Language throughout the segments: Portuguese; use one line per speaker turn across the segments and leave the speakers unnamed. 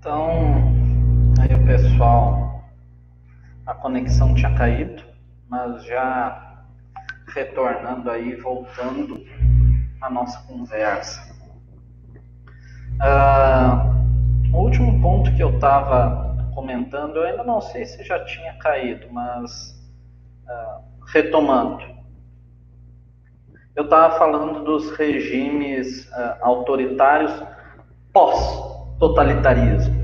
Então, aí o pessoal, a conexão tinha caído, mas já retornando aí, voltando à nossa conversa. O último ponto que eu estava comentando, eu ainda não sei se já tinha caído, mas retomando. Eu estava falando dos regimes autoritários pós-totalitarismo.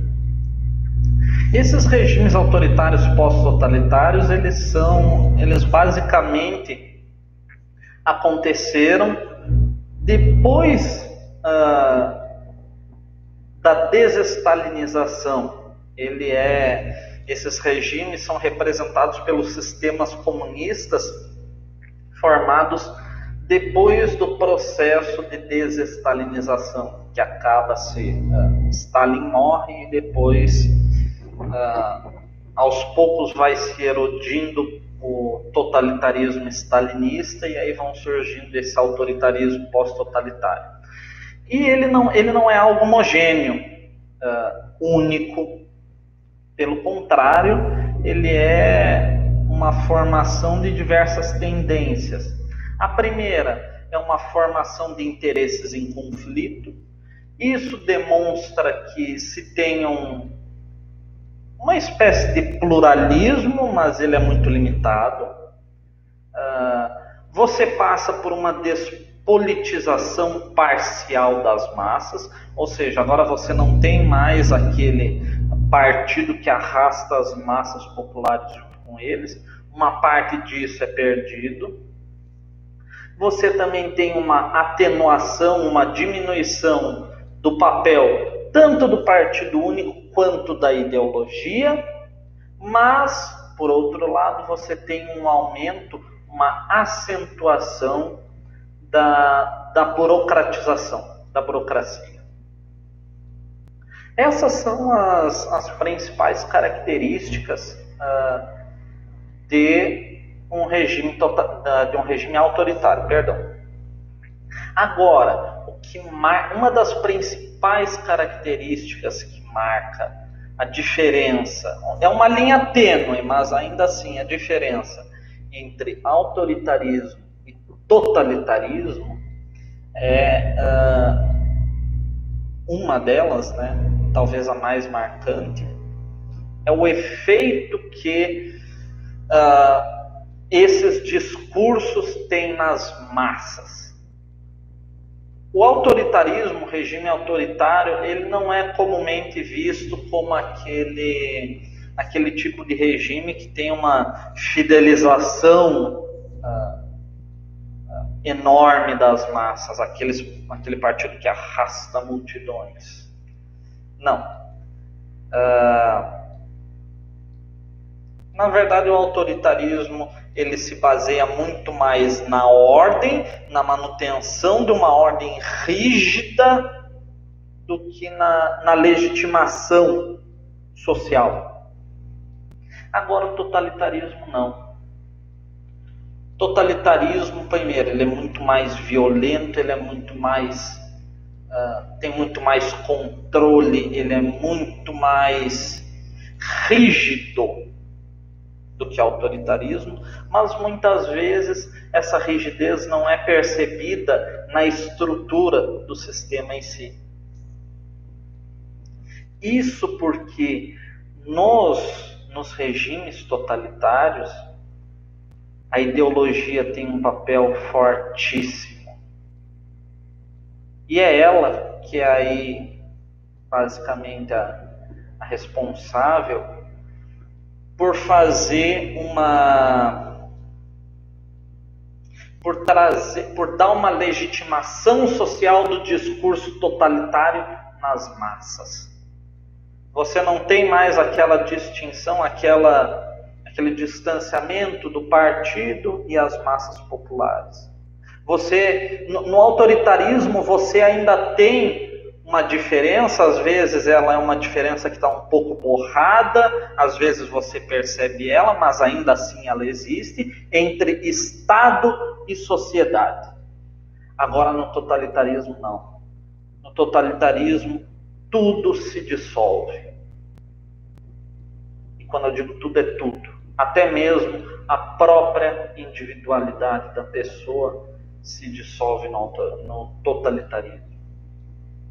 Esses regimes autoritários pós-totalitários, eles basicamente aconteceram depois da desestalinização. Esses regimes são representados pelos sistemas comunistas formados depois do processo de desestalinização, que acaba-se, Stalin morre e depois, aos poucos, vai se erodindo o totalitarismo stalinista e aí vão surgindo esse autoritarismo pós-totalitário. E ele não é algo homogêneo, único. Pelo contrário, ele é uma formação de diversas tendências. A primeira é uma formação de interesses em conflito. Isso demonstra que se tem uma espécie de pluralismo, mas ele é muito limitado. Você passa por uma despolitização parcial das massas, ou seja, agora você não tem mais aquele partido que arrasta as massas populares junto com eles. Uma parte disso é perdido. Você também tem uma atenuação, uma diminuição do papel tanto do partido único quanto da ideologia, mas, por outro lado, você tem um aumento, uma acentuação da burocratização, da burocracia. Essas são as principais características de um regime autoritário. Agora, uma das principais características que marca a diferença, é uma linha tênue, mas ainda assim a diferença entre autoritarismo e totalitarismo uma delas, né, talvez a mais marcante, é o efeito que esses discursos têm nas massas. O autoritarismo, o regime autoritário, ele não é comumente visto como aquele tipo de regime que tem uma fidelização enorme das massas, aquele partido que arrasta multidões. Não. Na verdade, o autoritarismo ele se baseia muito mais na ordem, na manutenção de uma ordem rígida, do que na legitimação social. Agora, o totalitarismo não. O totalitarismo, primeiro, ele é muito mais violento, ele é muito mais tem muito mais controle, ele é muito mais rígido do que autoritarismo, mas muitas vezes essa rigidez não é percebida na estrutura do sistema em si. Isso porque nos regimes totalitários a ideologia tem um papel fortíssimo. E é ela que é aí basicamente a responsável por por dar uma legitimação social do discurso totalitário nas massas. Você não tem mais aquela distinção, aquele distanciamento do partido e as massas populares. No autoritarismo você ainda tem uma diferença, às vezes ela é uma diferença que está um pouco borrada, às vezes você percebe ela, mas ainda assim ela existe, entre Estado e sociedade. Agora no totalitarismo não. No totalitarismo tudo se dissolve. quando eu digo tudo, é tudo. Até mesmo a própria individualidade da pessoa se dissolve no totalitarismo.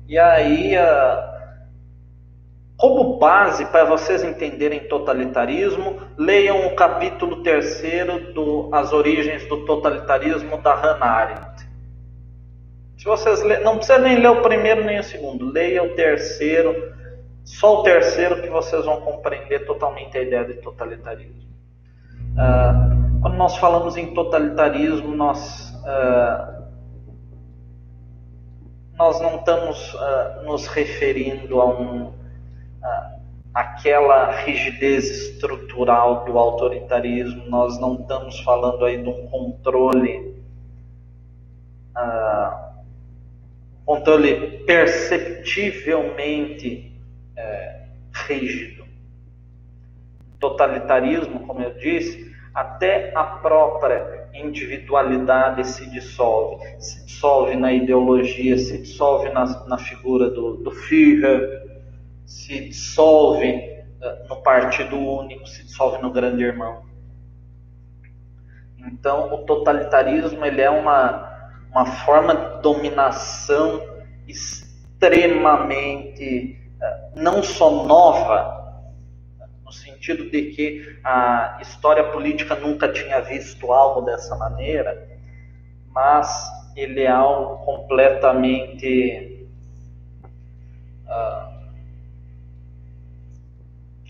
E aí, como base para vocês entenderem totalitarismo, leiam o capítulo 3 do As Origens do Totalitarismo, da Hannah Arendt. Se vocês não precisa nem ler o primeiro nem o segundo, leia o terceiro, só o terceiro, que vocês vão compreender totalmente a ideia de totalitarismo. Quando nós falamos em totalitarismo, nós não estamos nos referindo a aquela rigidez estrutural do autoritarismo, nós não estamos falando aí de um controle perceptivelmente rígido. Totalitarismo, como eu disse, até a própria individualidade se dissolve na ideologia, se dissolve na figura do Führer, se dissolve no partido único, se dissolve no grande irmão. Então, o totalitarismo ele é uma forma de dominação extremamente, não só nova, no sentido de que a história política nunca tinha visto algo dessa maneira, mas ele é algo completamente,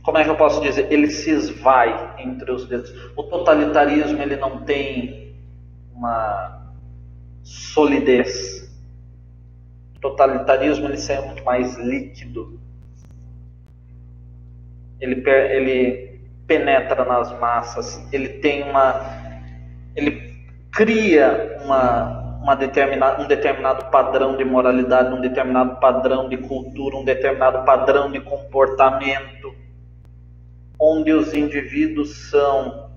como é que eu posso dizer? Ele se esvai entre os dedos. O totalitarismo ele não tem uma solidez. O totalitarismo ele é muito mais líquido. Ele penetra nas massas. Ele cria um determinado padrão de moralidade, um determinado padrão de cultura, um determinado padrão de comportamento, onde os indivíduos são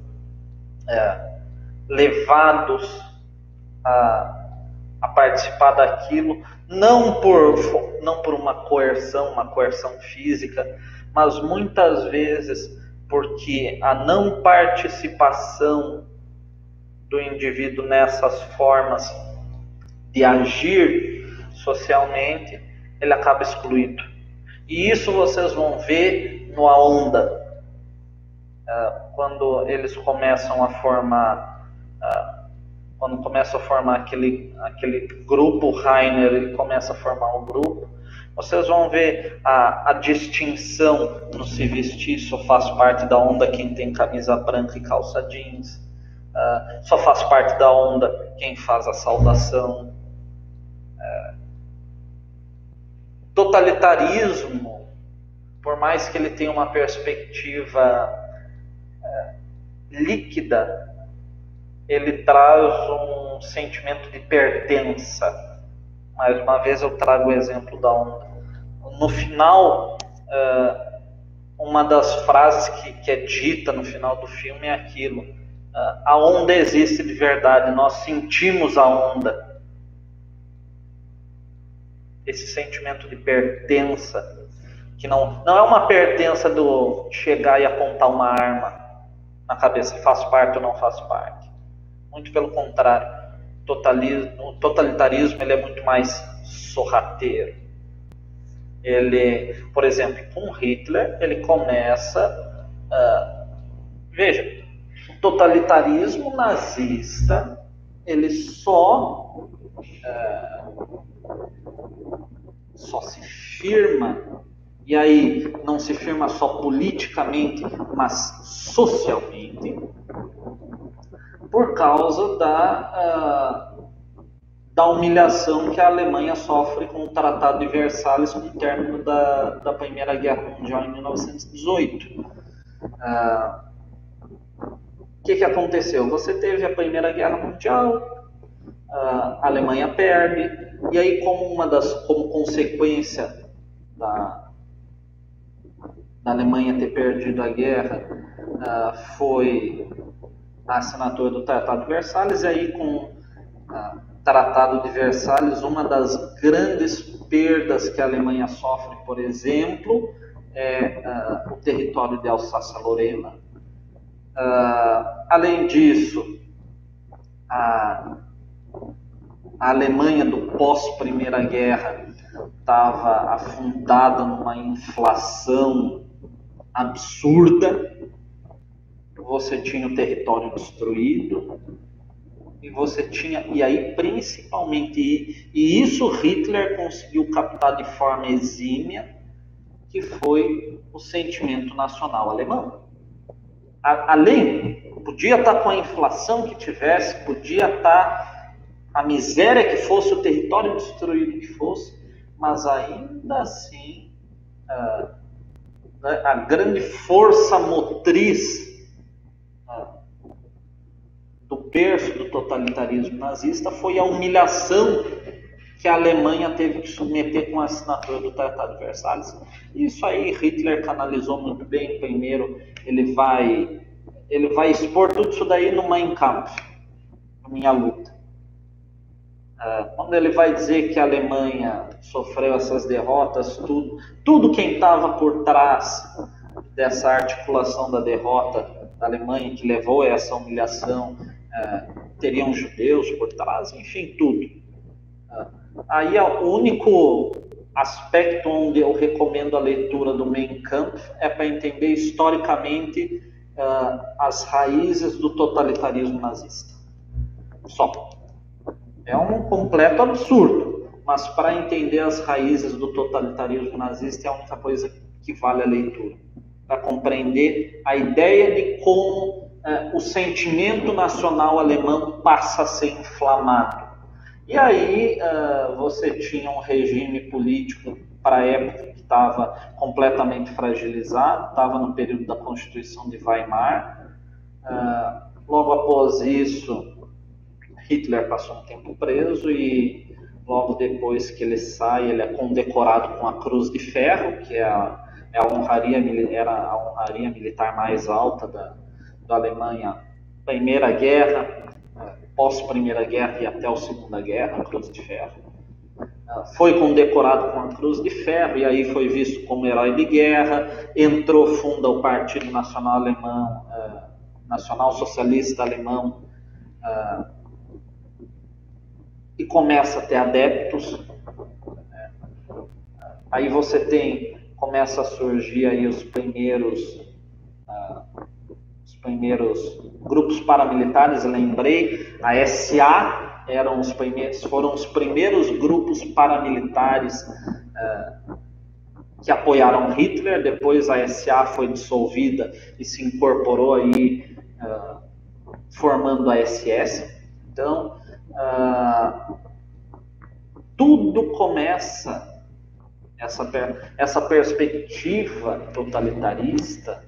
levados a participar daquilo, não por uma coerção física, mas muitas vezes porque a não participação do indivíduo nessas formas de agir socialmente, ele acaba excluído. E isso vocês vão ver no A Onda, quando eles começam a formar, aquele grupo Rainer, ele começa a formar um grupo, vocês vão ver a distinção no se vestir. Só faz parte da onda quem tem camisa branca e calça jeans, só faz parte da onda quem faz a saudação. Totalitarismo, por mais que ele tenha uma perspectiva líquida, ele traz um sentimento de pertença. Mais uma vez eu trago o exemplo da onda. No final, uma das frases que é dita no final do filme é aquilo: a onda existe de verdade, nós sentimos a onda. Esse sentimento de pertença, que não é uma pertença do chegar e apontar uma arma na cabeça, faz parte ou não faz parte. Muito pelo contrário, o totalitarismo ele é muito mais sorrateiro. Ele, por exemplo, com Hitler, ele começa... veja, o totalitarismo nazista, ele só se firma, e aí não se firma só politicamente, mas socialmente, por causa da humilhação que a Alemanha sofre com o Tratado de Versalhes, com o término da Primeira Guerra Mundial em 1918. O que aconteceu? Você teve a Primeira Guerra Mundial, a Alemanha perde, e aí como consequência da Alemanha ter perdido a guerra, foi a assinatura do Tratado de Versalhes. E aí, com o Tratado de Versalhes, uma das grandes perdas que a Alemanha sofre, por exemplo, o território de Alsácia-Lorena. Além disso, a Alemanha do pós-Primeira Guerra estava afundada numa inflação absurda. Você tinha o território destruído e você tinha, e aí principalmente, e isso Hitler conseguiu captar de forma exímia, que foi o sentimento nacional alemão. Além, podia estar com a inflação que tivesse, podia estar a miséria que fosse, o território destruído que fosse, mas ainda assim a grande força motriz do berço do totalitarismo nazista foi a humilhação que a Alemanha teve que submeter com a assinatura do Tratado de Versalhes. Isso aí Hitler canalizou muito bem. Primeiro, ele vai expor tudo isso daí no Mein Kampf, na Minha Luta. Quando ele vai dizer que a Alemanha sofreu essas derrotas, tudo quem estava por trás dessa articulação da derrota da Alemanha, que levou a essa humilhação, teriam judeus por trás, enfim, tudo. Aí o único aspecto onde eu recomendo a leitura do Mein Kampf é para entender historicamente as raízes do totalitarismo nazista. Só. É um completo absurdo, mas para entender as raízes do totalitarismo nazista é a única coisa que vale a leitura. Para compreender a ideia de como o sentimento nacional alemão passa a ser inflamado. E aí você tinha um regime político para a época que estava completamente fragilizado, estava no período da Constituição de Weimar. Logo após isso, Hitler passou um tempo preso e logo depois que ele sai, ele é condecorado com a Cruz de Ferro, que era a honraria militar mais alta da Alemanha, Primeira Guerra, pós-Primeira Guerra e até a Segunda Guerra, a Cruz de Ferro. Foi condecorado com a Cruz de Ferro e aí foi visto como herói de guerra, funda o Partido Nacional Alemão, Nacional Socialista Alemão, e começa a ter adeptos. Aí você começa a surgir aí os primeiros grupos paramilitares. Lembrei, a SA foram os primeiros grupos paramilitares que apoiaram Hitler. Depois a SA foi dissolvida e se incorporou aí formando a SS. Então tudo começa, essa perspectiva totalitarista,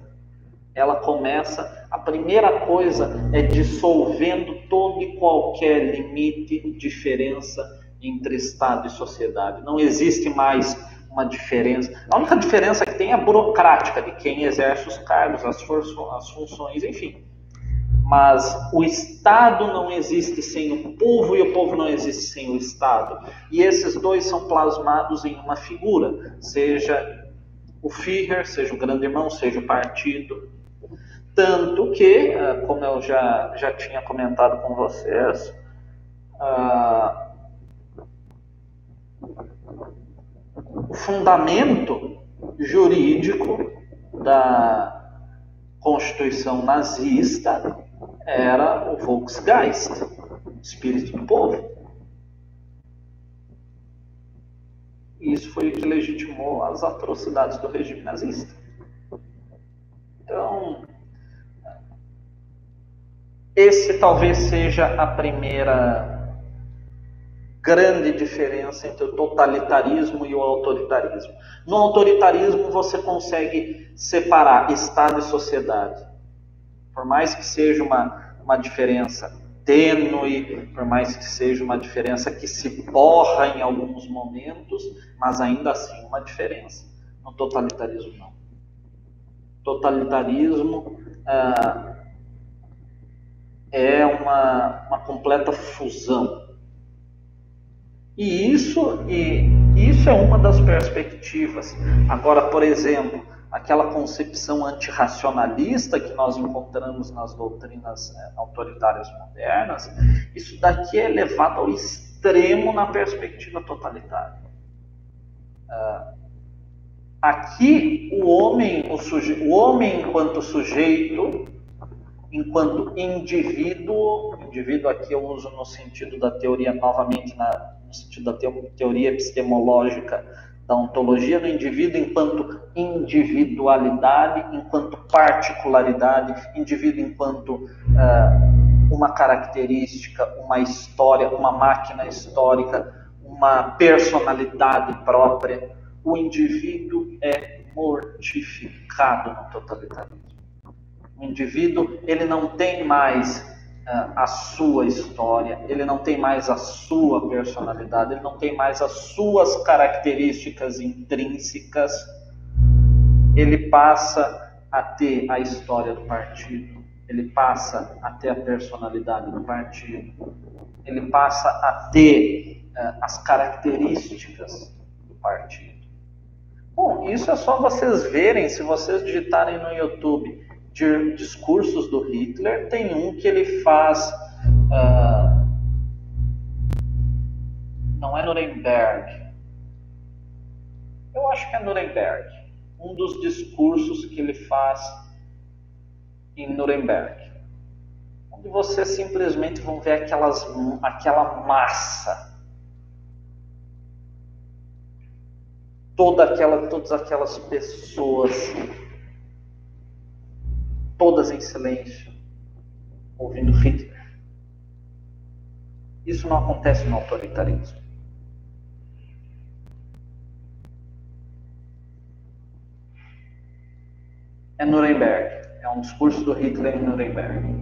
ela começa, a primeira coisa é dissolvendo todo e qualquer limite, diferença entre Estado e sociedade. Não existe mais uma diferença. A única diferença que tem é a burocrática de quem exerce os cargos, as funções, enfim. Mas o Estado não existe sem o povo e o povo não existe sem o Estado. E esses dois são plasmados em uma figura, seja o Führer, seja o grande irmão, seja o partido. Tanto que, como eu já tinha comentado com vocês, o fundamento jurídico da Constituição nazista era o Volksgeist, o espírito do povo. Isso foi o que legitimou as atrocidades do regime nazista. Então, esse talvez seja a primeira grande diferença entre o totalitarismo e o autoritarismo. No autoritarismo você consegue separar Estado e sociedade. Por mais que seja uma diferença tênue, por mais que seja uma diferença que se borra em alguns momentos, mas ainda assim uma diferença. No totalitarismo não. Totalitarismo é uma completa fusão. E isso é uma das perspectivas. Agora, por exemplo, aquela concepção antirracionalista que nós encontramos nas doutrinas autoritárias modernas, isso daqui é levado ao extremo na perspectiva totalitária. Aqui o homem enquanto sujeito, enquanto indivíduo aqui eu uso no sentido da teoria, novamente no sentido da teoria epistemológica da ontologia do indivíduo, enquanto individualidade, enquanto particularidade, indivíduo enquanto uma característica, uma história, uma máquina histórica, uma personalidade própria. O indivíduo é mortificado no totalitarismo. O indivíduo, ele não tem mais a sua história, ele não tem mais a sua personalidade, ele não tem mais as suas características intrínsecas. Ele passa a ter a história do partido, ele passa a ter a personalidade do partido, ele passa a ter as características do partido. Bom, isso é só vocês verem, se vocês digitarem no YouTube de discursos do Hitler, tem um que ele faz, não é Nuremberg, eu acho que é Nuremberg, um dos discursos que ele faz em Nuremberg, onde vocês simplesmente vão ver aquela massa, todas aquelas pessoas, todas em silêncio, ouvindo Hitler. Isso não acontece no autoritarismo. É Nuremberg. É um discurso do Hitler em Nuremberg.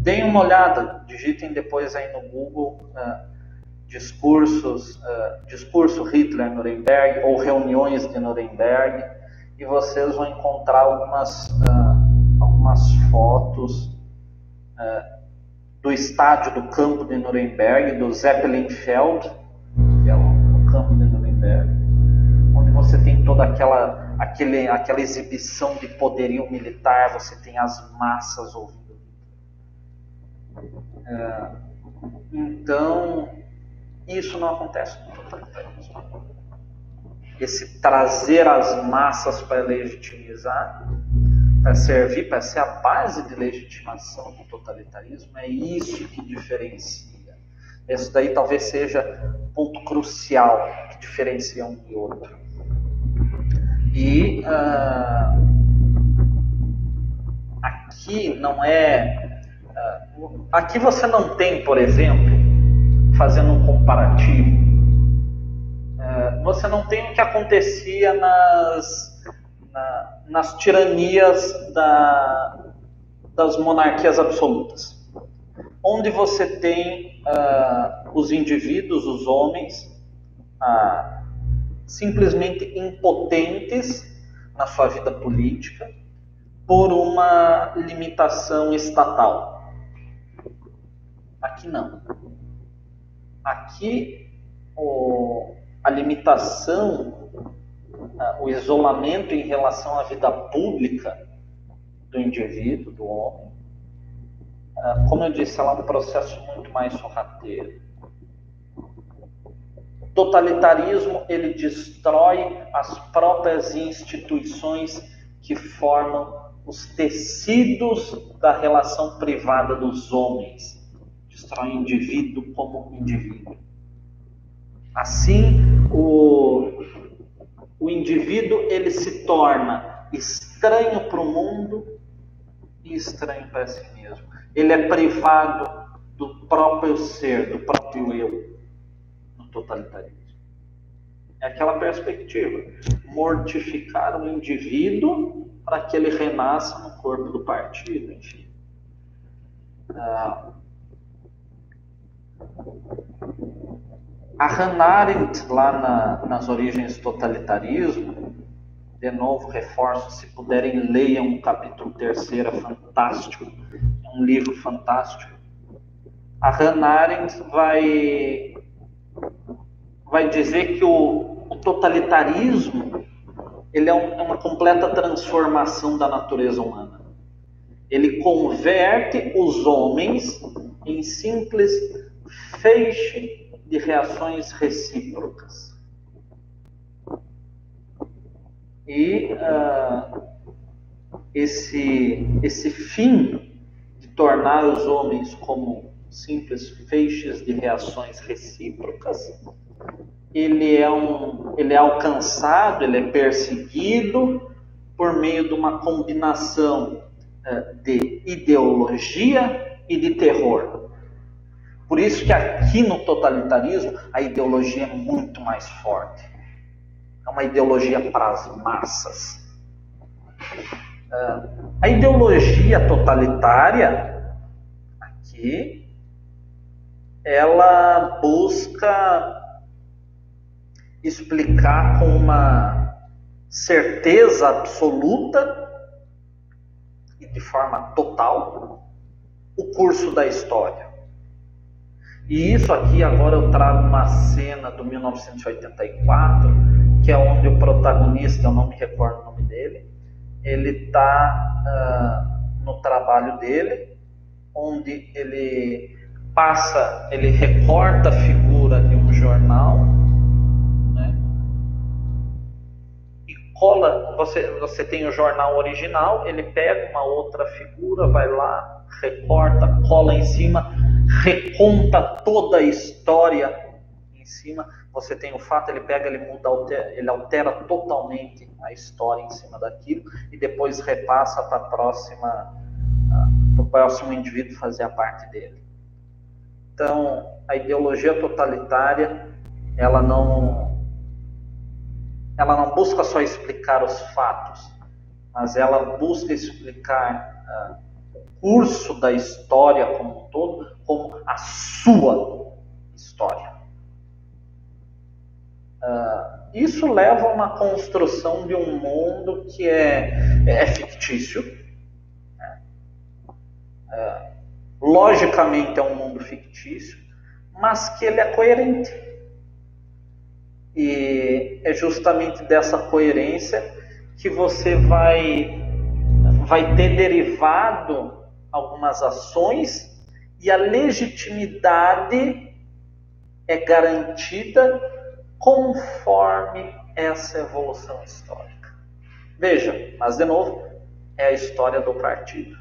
Deem uma olhada, digitem depois aí no Google discurso Hitler Nuremberg ou reuniões de Nuremberg, e vocês vão encontrar algumas fotos do estádio do campo de Nuremberg, do Zeppelinfeld, que é o campo de Nuremberg, onde você tem toda aquela exibição de poderio militar, você tem as massas ouvindo. Então, isso não acontece no totalitarismo. Esse trazer as massas para legitimizar, para servir, para ser a base de legitimação do totalitarismo, é isso que diferencia. Isso daí talvez seja um ponto crucial que diferencia um e outro. E aqui não é... aqui você não tem, por exemplo, fazendo um comparativo, você não tem o que acontecia nas tiranias das monarquias absolutas, onde você tem os indivíduos, os homens, simplesmente impotentes na sua vida política por uma limitação estatal. Aqui não. Aqui a limitação, o isolamento em relação à vida pública do indivíduo, do homem, como eu disse, ela é um processo muito mais sorrateiro. O totalitarismo, ele destrói as próprias instituições que formam os tecidos da relação privada dos homens. Destrói o indivíduo como indivíduo. Assim, o indivíduo, ele se torna estranho para o mundo e estranho para si mesmo. Ele é privado do próprio ser, do próprio eu, no totalitarismo. É aquela perspectiva, mortificar o indivíduo para que ele renasça no corpo do partido, enfim. A Hannah Arendt, lá nas origens do totalitarismo, de novo reforço, se puderem leiam o capítulo 3, é fantástico, é um livro fantástico. A Hannah Arendt vai dizer que o o totalitarismo ele é uma completa transformação da natureza humana. Ele converte os homens em simples feixe de reações recíprocas. E esse fim de tornar os homens como simples feixes de reações recíprocas, ele é alcançado, ele é perseguido por meio de uma combinação de ideologia e de terror. Por isso que aqui no totalitarismo a ideologia é muito mais forte. É uma ideologia para as massas. A ideologia totalitária aqui, ela busca explicar com uma certeza absoluta e de forma total o curso da história. E isso aqui agora eu trago uma cena do 1984, que é onde o protagonista, eu não me recordo o nome dele, ele está no trabalho dele, onde ele recorta a figura de um jornal, né? E cola, você tem o jornal original, ele pega uma outra figura, vai lá, recorta, cola em cima, reconta toda a história em cima. Você tem o fato, ele pega, ele muda, ele altera totalmente a história em cima daquilo e depois repassa para o próximo indivíduo fazer a parte dele. Então, a ideologia totalitária, ela não busca só explicar os fatos, mas ela busca explicar o curso da história como um todo, como a sua história. Isso leva a uma construção de um mundo que é fictício. Logicamente é um mundo fictício, mas que ele é coerente. E é justamente dessa coerência que você vai ter derivado algumas ações e a legitimidade é garantida conforme essa evolução histórica. Veja, mas de novo, é a história do partido.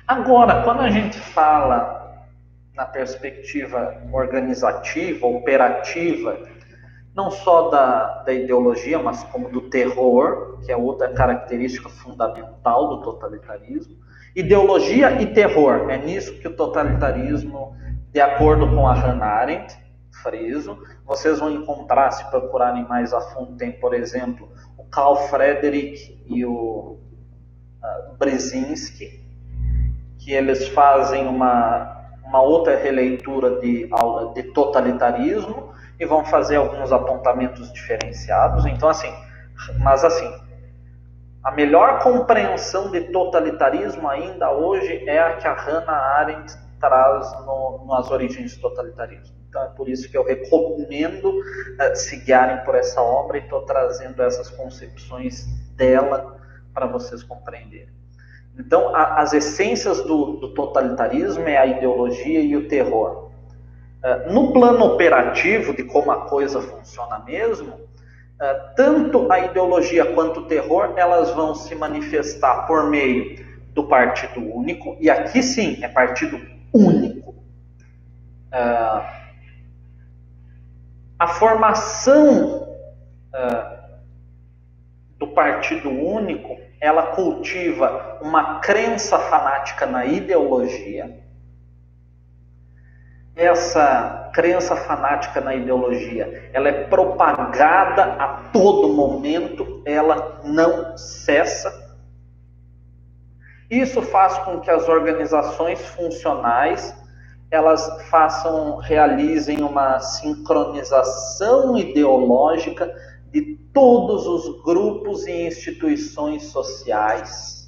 Agora, quando a gente fala na perspectiva organizativa, operativa, não só da ideologia, mas como do terror, que é outra característica fundamental do totalitarismo. Ideologia e terror, é nisso que o totalitarismo, de acordo com a Hannah Arendt, friso, vocês vão encontrar, se procurarem mais a fundo, tem, por exemplo, o Carl Frederick e o Brzezinski, que eles fazem uma outra releitura de totalitarismo e vão fazer alguns apontamentos diferenciados. Então, a melhor compreensão de totalitarismo ainda hoje é a que a Hannah Arendt traz nas origens do totalitarismo. Então, é por isso que eu recomendo se guiarem por essa obra e estou trazendo essas concepções dela para vocês compreenderem. Então, as essências do totalitarismo é a ideologia e o terror. No plano operativo, de como a coisa funciona mesmo, tanto a ideologia quanto o terror, elas vão se manifestar por meio do partido único, e aqui sim, é partido único. A formação do partido único, ela cultiva uma crença fanática na ideologia. Essa crença fanática na ideologia, ela é propagada a todo momento, ela não cessa. Isso faz com que as organizações funcionais, elas realizem uma sincronização ideológica de todos os grupos e instituições sociais.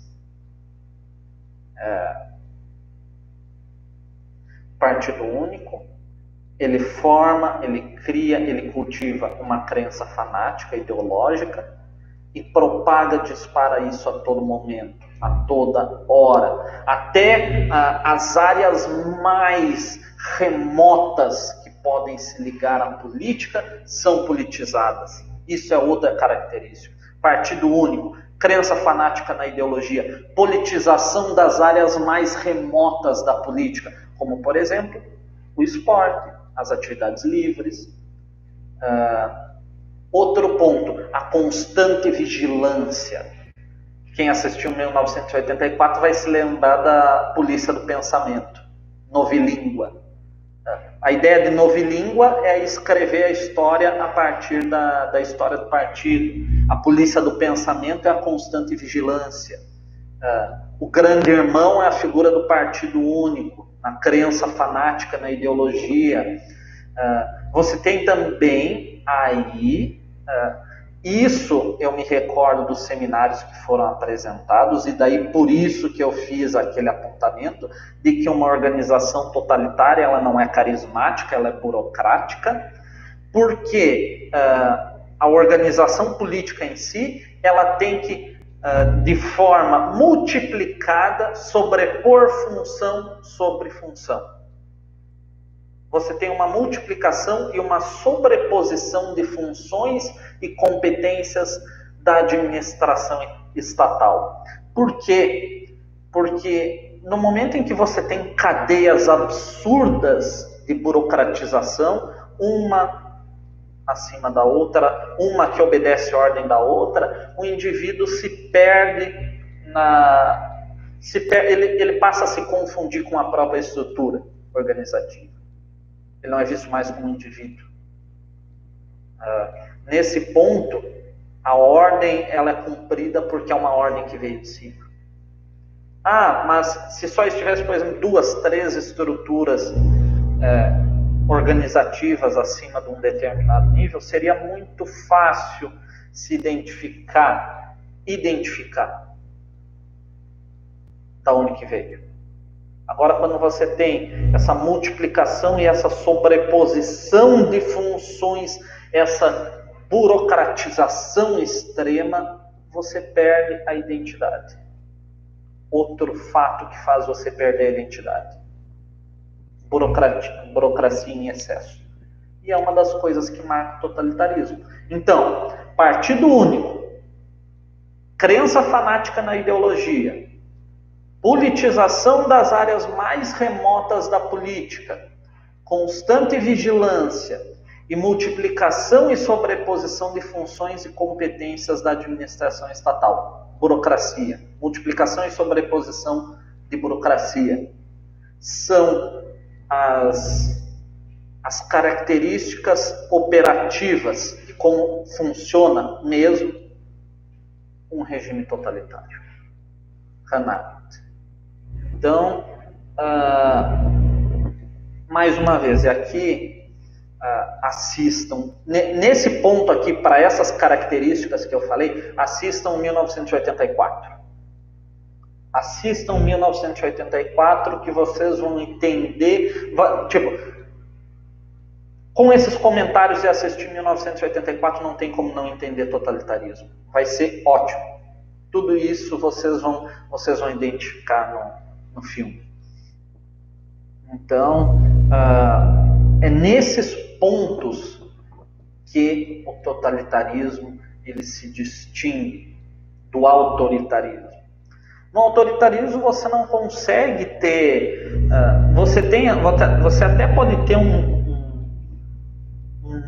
Partido único, ele forma, ele cria, ele cultiva uma crença fanática, ideológica e propaga, dispara isso a todo momento, a toda hora, até as áreas mais remotas que podem se ligar à política são politizadas. Isso é outra característica. Partido único, crença fanática na ideologia, politização das áreas mais remotas da política, como, por exemplo, o esporte, as atividades livres. Outro ponto, a constante vigilância. Quem assistiu 1984 vai se lembrar da Polícia do Pensamento, novilíngua. A ideia de novilíngua é escrever a história a partir da história do partido. A polícia do pensamento é a constante vigilância. O grande irmão é a figura do partido único, na crença fanática, na ideologia. Você tem também aí, isso eu me recordo dos seminários que foram apresentados, e daí por isso que eu fiz aquele apontamento de que uma organização totalitária ela não é carismática, ela é burocrática, porque a organização política em si ela tem que, de forma multiplicada, sobrepor função sobre função. Você tem uma multiplicação e uma sobreposição de funções e competências da administração estatal. Por quê? Porque no momento em que você tem cadeias absurdas de burocratização, uma acima da outra, uma que obedece a ordem da outra, o indivíduo se perde ele passa a se confundir com a própria estrutura organizativa. Ele não é visto mais como um indivíduo. Nesse ponto, a ordem ela é cumprida porque é uma ordem que veio de cima. Mas se só estivesse, por exemplo, 2, 3 estruturas organizativas acima de um determinado nível, seria muito fácil se identificar da onde que veio. Agora, quando você tem essa multiplicação e essa sobreposição de funções, essa burocratização extrema, você perde a identidade. Outro fato que faz você perder a identidade: burocracia em excesso. E é uma das coisas que marca o totalitarismo. Então, partido único, crença fanática na ideologia, politização das áreas mais remotas da política, constante vigilância e multiplicação e sobreposição de funções e competências da administração estatal. Burocracia, multiplicação e sobreposição de burocracia. São as características operativas de como funciona mesmo um regime totalitário. Hannah. Então, mais uma vez, aqui assistam, nesse ponto aqui, para essas características que eu falei, assistam 1984. Assistam 1984 que vocês vão entender, com esses comentários e assistir 1984 não tem como não entender totalitarismo. Vai ser ótimo. Tudo isso vocês vão identificar no filme. Então, é nesses pontos que o totalitarismo ele se distingue do autoritarismo. No autoritarismo você não consegue ter... Você até pode ter um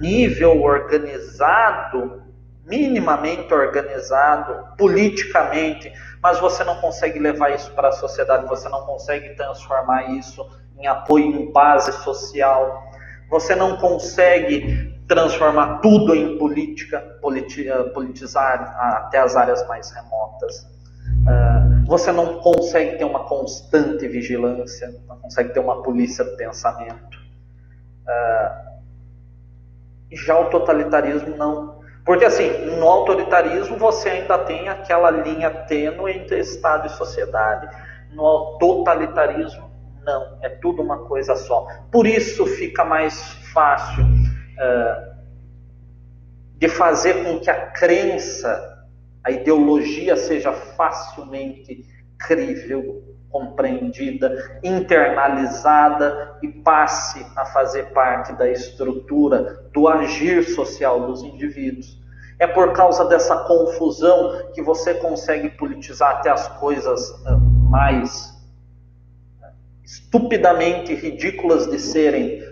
nível organizado, minimamente organizado, politicamente, mas você não consegue levar isso para a sociedade, você não consegue transformar isso em apoio, em base social, você não consegue transformar tudo em política, politizar até as áreas mais remotas. Você não consegue ter uma constante vigilância, não consegue ter uma polícia do pensamento. Já o totalitarismo não. Porque assim, no autoritarismo você ainda tem aquela linha tênue entre Estado e sociedade. No totalitarismo, Não, é tudo uma coisa só. Por isso fica mais fácil de fazer com que a crença, a ideologia seja facilmente crível, compreendida, internalizada e passe a fazer parte da estrutura do agir social dos indivíduos. É por causa dessa confusão que você consegue politizar até as coisas mais estupidamente ridículas de serem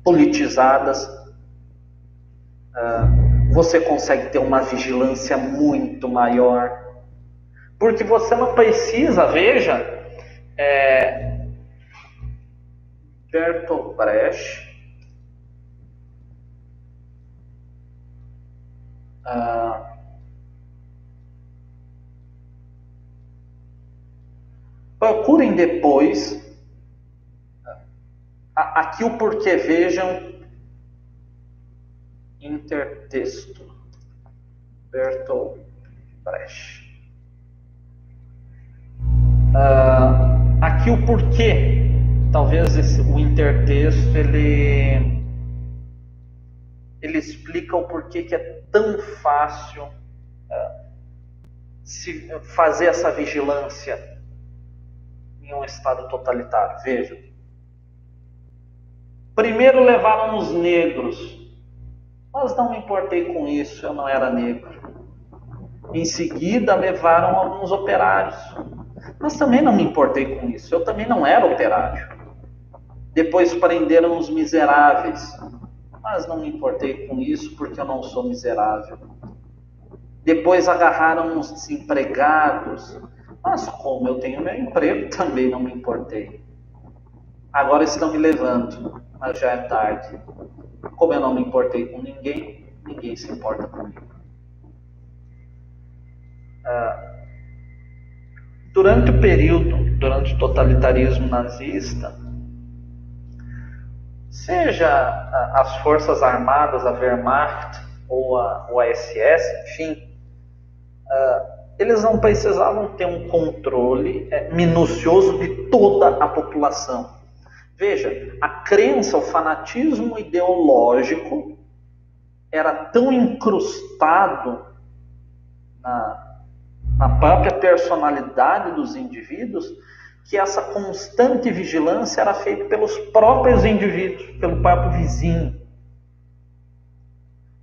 politizadas. Você consegue ter uma vigilância muito maior. Porque você não precisa, veja, Bertolt Brecht, procurem depois, aqui o porquê, vejam, intertexto, Bertolt Brecht. Aqui o porquê, talvez o intertexto ele explica o porquê que é tão fácil se fazer essa vigilância em um estado totalitário. Veja, primeiro levaram os negros, mas não me importei com isso, eu não era negro. Em seguida levaram alguns operários, mas também não me importei com isso, eu também não era operário. Depois prenderam os miseráveis, mas não me importei com isso porque eu não sou miserável. Depois agarraram os desempregados, mas como eu tenho meu emprego, também não me importei. Agora estão me levando, mas já é tarde. Como eu não me importei com ninguém, ninguém se importa comigo. Durante o totalitarismo nazista, seja as Forças Armadas, a Wehrmacht ou a SS, enfim, eles não precisavam ter um controle minucioso de toda a população. Veja, a crença, o fanatismo ideológico era tão incrustado na própria personalidade dos indivíduos que essa constante vigilância era feita pelos próprios indivíduos, pelo próprio vizinho.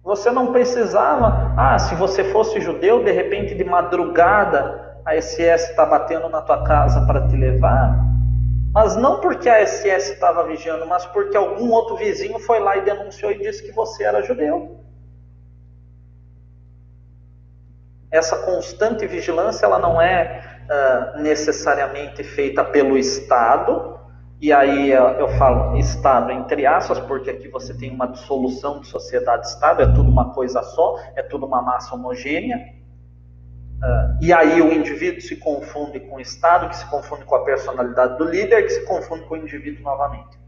Você não precisava, se você fosse judeu, de repente de madrugada a SS está batendo na tua casa para te levar, mas não porque a SS estava vigiando, mas porque algum outro vizinho foi lá e denunciou e disse que você era judeu. Essa constante vigilância ela não é necessariamente feita pelo Estado, e aí eu falo Estado entre aspas, porque aqui você tem uma dissolução de sociedade-Estado, é tudo uma coisa só, é tudo uma massa homogênea, e aí o indivíduo se confunde com o Estado, que se confunde com a personalidade do líder, que se confunde com o indivíduo novamente.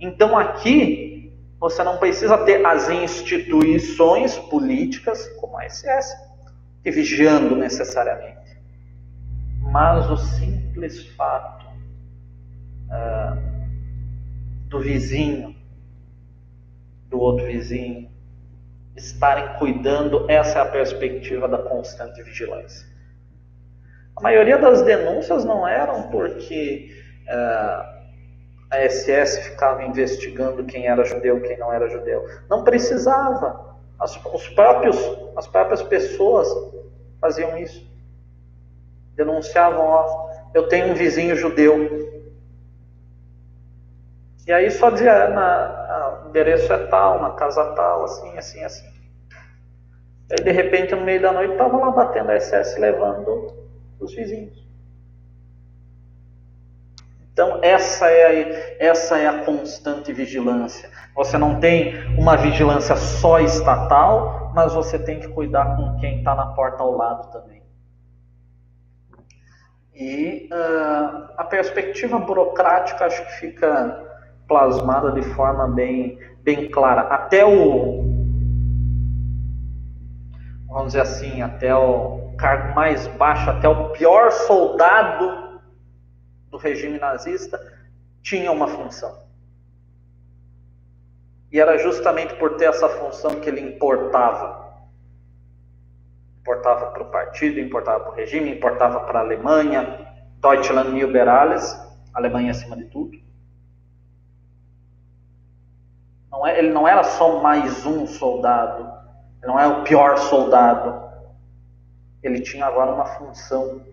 Então aqui você não precisa ter as instituições políticas, como a SS, te vigiando necessariamente. Mas o simples fato do vizinho, do outro vizinho, estarem cuidando, essa é a perspectiva da constante vigilância. A maioria das denúncias não eram porque a SS ficava investigando quem era judeu, quem não era judeu. Não precisava. As próprias pessoas faziam isso. Denunciavam, eu tenho um vizinho judeu. E aí só dizia, o endereço é tal, na casa tal, assim, assim, assim. E de repente, no meio da noite, estava lá batendo a SS, levando os vizinhos. Então, essa é a constante vigilância. Você não tem uma vigilância só estatal, mas você tem que cuidar com quem está na porta ao lado também. E a perspectiva burocrática acho que fica plasmada de forma bem clara. Até vamos dizer assim, até o cargo mais baixo, até o pior soldado do regime nazista tinha uma função. E era justamente por ter essa função que ele importava. Importava para o partido, importava para o regime, importava para a Alemanha, Deutschland über alles, Alemanha acima de tudo. Ele não era só mais um soldado, ele não é o pior soldado. Ele tinha agora uma função.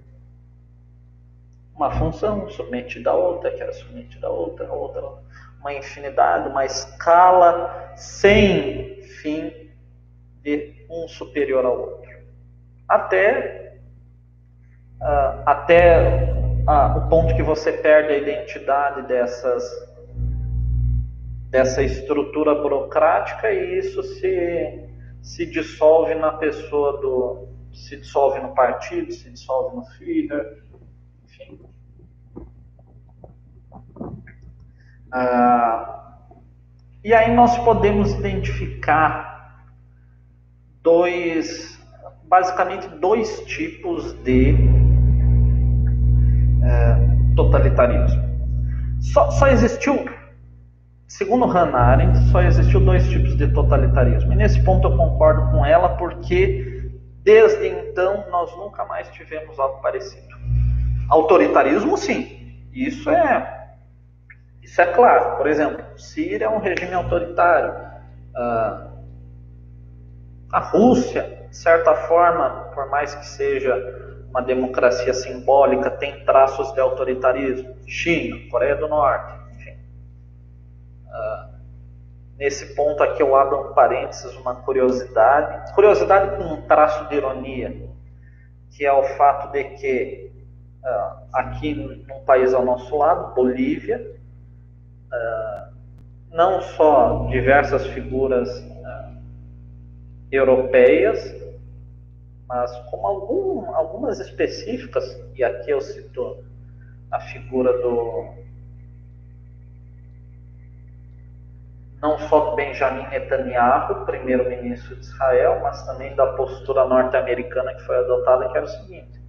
Uma função submetida a outra, que era submetida a outra, uma infinidade, uma escala sem fim de um superior ao outro. Até o ponto que você perde a identidade dessa estrutura burocrática e isso se dissolve na pessoa se dissolve no partido, se dissolve no Führer, enfim. E aí nós podemos identificar basicamente dois tipos de totalitarismo. Só existiu, segundo Hannah Arendt, só existiu dois tipos de totalitarismo. E nesse ponto eu concordo com ela, porque desde então nós nunca mais tivemos algo parecido. Autoritarismo, sim. Isso é claro. Por exemplo, Síria é um regime autoritário. A Rússia, de certa forma, por mais que seja uma democracia simbólica, tem traços de autoritarismo. China, Coreia do Norte, enfim. Nesse ponto aqui eu abro um parênteses, uma curiosidade com um traço de ironia, que é o fato de que aqui num país ao nosso lado, Bolívia, não só diversas figuras europeias, mas como algumas específicas, e aqui eu cito a figura não só do Benjamin Netanyahu, primeiro-ministro de Israel, mas também da postura norte-americana que foi adotada, que era o seguinte: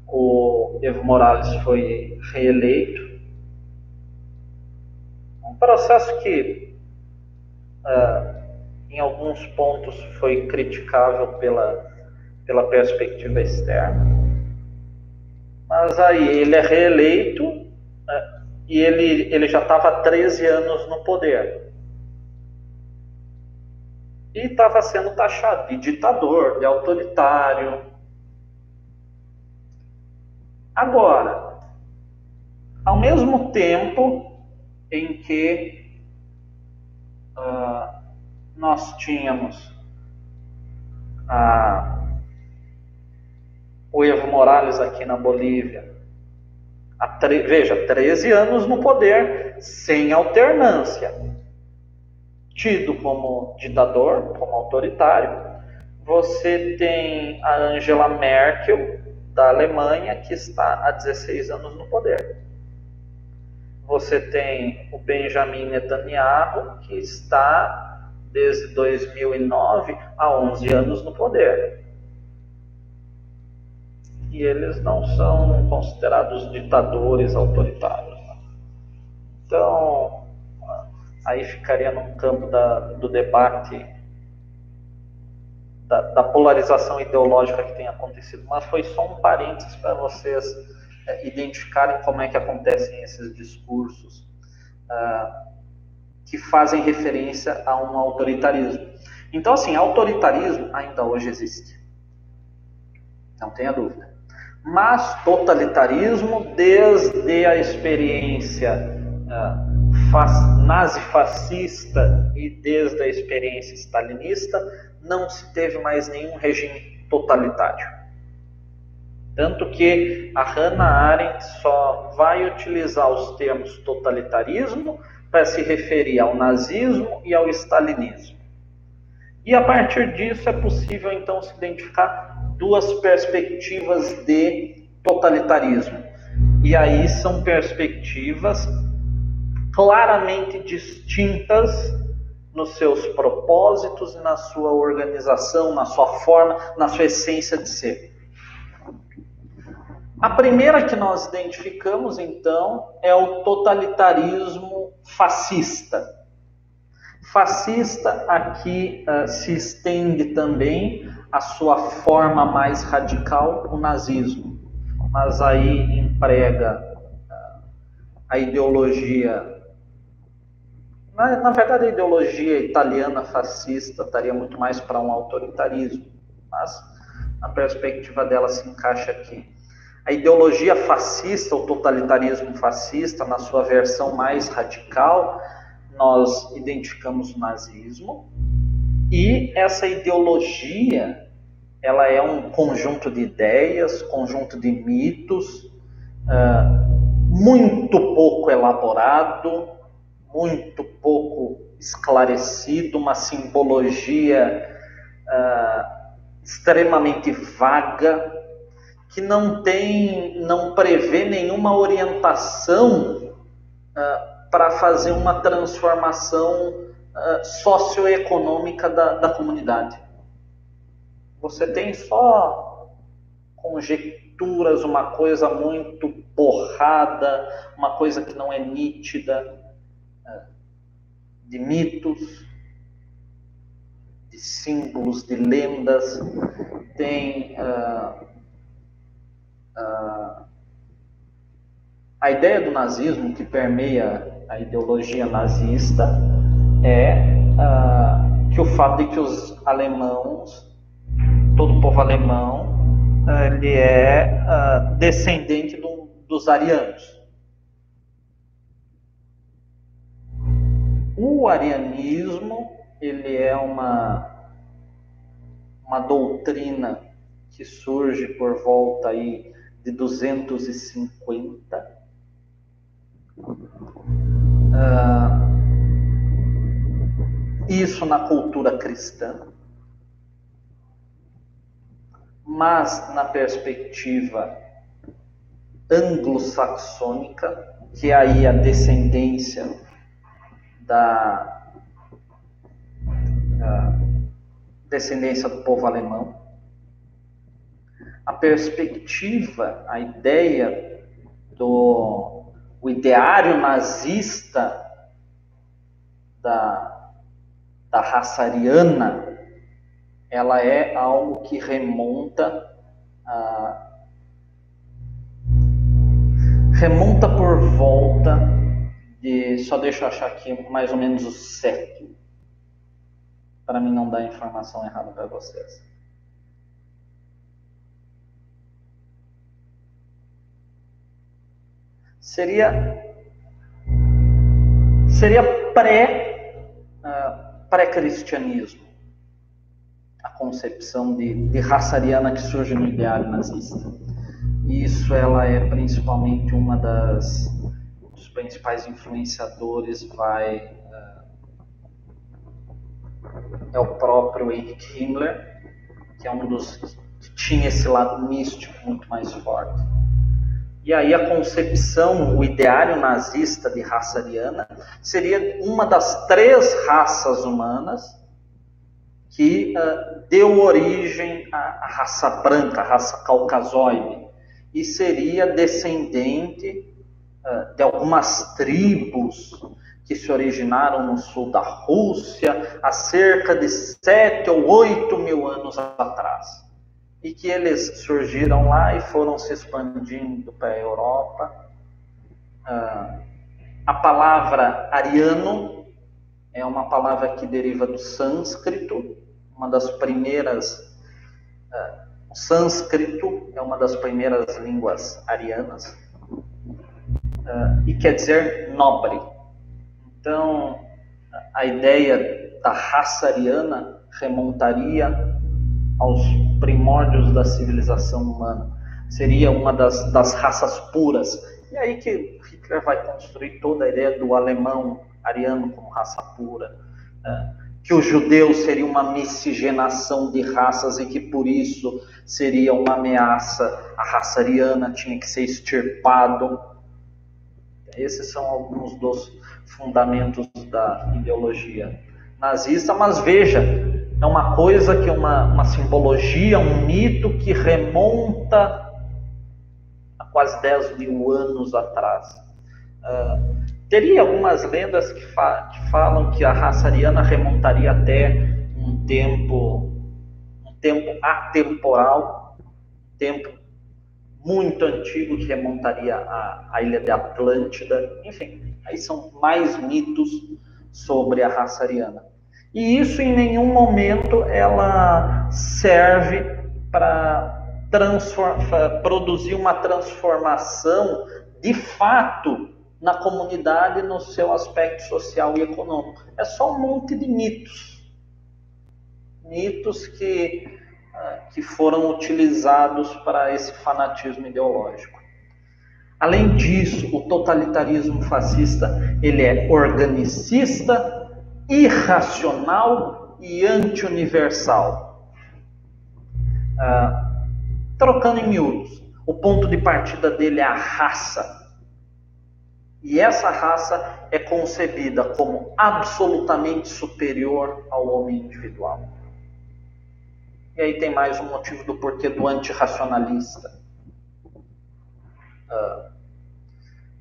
o Evo Morales foi reeleito, um processo que em alguns pontos foi criticável pela perspectiva externa, mas aí ele é reeleito e ele já estava há 13 anos no poder. E estava sendo taxado de ditador, de autoritário. Agora, ao mesmo tempo em que nós tínhamos o Evo Morales aqui na Bolívia, veja, 13 anos no poder, sem alternância, tido como ditador, como autoritário. Você tem a Angela Merkel, da Alemanha, que está há 16 anos no poder. Você tem o Benjamin Netanyahu, que está desde 2009 há 11 anos no poder. E eles não são considerados ditadores autoritários. Então, aí ficaria no campo do debate, da polarização ideológica que tem acontecido. Mas foi só um parênteses para vocês identificarem como é que acontecem esses discursos que fazem referência a um autoritarismo. Então, assim, autoritarismo ainda hoje existe. Não tenha dúvida. Mas totalitarismo, desde a experiência nazifascista e desde a experiência stalinista, não se teve mais nenhum regime totalitário. Tanto que a Hannah Arendt só vai utilizar os termos totalitarismo para se referir ao nazismo e ao stalinismo. E a partir disso é possível então se identificar duas perspectivas de totalitarismo. E aí são perspectivas claramente distintas nos seus propósitos, na sua organização, na sua forma, na sua essência de ser. A primeira que nós identificamos, então, é o totalitarismo fascista. Fascista aqui se estende também a sua forma mais radical, o nazismo. Mas aí emprega a ideologia... Na verdade, a ideologia italiana fascista estaria muito mais para um autoritarismo, mas a perspectiva dela se encaixa aqui. A ideologia fascista, o totalitarismo fascista, na sua versão mais radical, nós identificamos o nazismo, e essa ideologia, ela é um conjunto de ideias, conjunto de mitos, muito pouco elaborado, muito pouco esclarecido, uma simbologia extremamente vaga, que não prevê nenhuma orientação para fazer uma transformação socioeconômica da comunidade. Você tem só conjecturas, uma coisa muito borrada, uma coisa que não é nítida, de mitos, de símbolos, de lendas. Tem a ideia do nazismo que permeia a ideologia nazista é que o fato de que os alemãos, todo o povo alemão, ele é descendente dos arianos. O arianismo, ele é uma doutrina que surge por volta aí de 250. Isso na cultura cristã. Mas na perspectiva anglo-saxônica, que é aí a descendência da descendência do povo alemão, a perspectiva, a ideia o ideário nazista da raça ariana, ela é algo que remonta por volta de, só deixa eu achar aqui mais ou menos o século, para mim não dar informação errada para vocês. Seria pré-cristianismo, a concepção de raça ariana que surge no ideário nazista. E isso ela é principalmente uma dos principais influenciadores, é o próprio Heinrich Himmler, que é um dos que tinha esse lado místico muito mais forte. E aí a concepção, o ideário nazista de raça ariana seria uma das 3 raças humanas que deu origem à raça branca, à raça caucasoide, e seria descendente de algumas tribos que se originaram no sul da Rússia há cerca de 7 ou 8 mil anos atrás. E que eles surgiram lá e foram se expandindo para a Europa. A palavra ariano é uma palavra que deriva do sânscrito, uma das primeiras... o sânscrito é uma das primeiras línguas arianas, e quer dizer nobre. Então, a ideia da raça ariana remontaria aos primórdios da civilização humana. Seria uma das raças puras. E aí que Hitler vai construir toda a ideia do alemão ariano como raça pura, que o judeu seria uma miscigenação de raças e que por isso seria uma ameaça, a raça ariana tinha que ser extirpado. Esses são alguns dos fundamentos da ideologia nazista, mas veja, é uma coisa que uma simbologia, um mito que remonta a quase 10 mil anos atrás. Teria algumas lendas que falam que a raça ariana remontaria até um tempo atemporal, um tempo muito antigo que remontaria à ilha de Atlântida. Enfim, aí são mais mitos sobre a raça ariana. E isso em nenhum momento ela serve para produzir uma transformação de fato na comunidade no seu aspecto social e econômico. É só um monte de mitos. Mitos que foram utilizados para esse fanatismo ideológico. Além disso, o totalitarismo fascista ele é organicista, irracional e anti-universal. Trocando em miúdos, o ponto de partida dele é a raça. E essa raça é concebida como absolutamente superior ao homem individual. E aí tem mais um motivo do porquê do antirracionalista.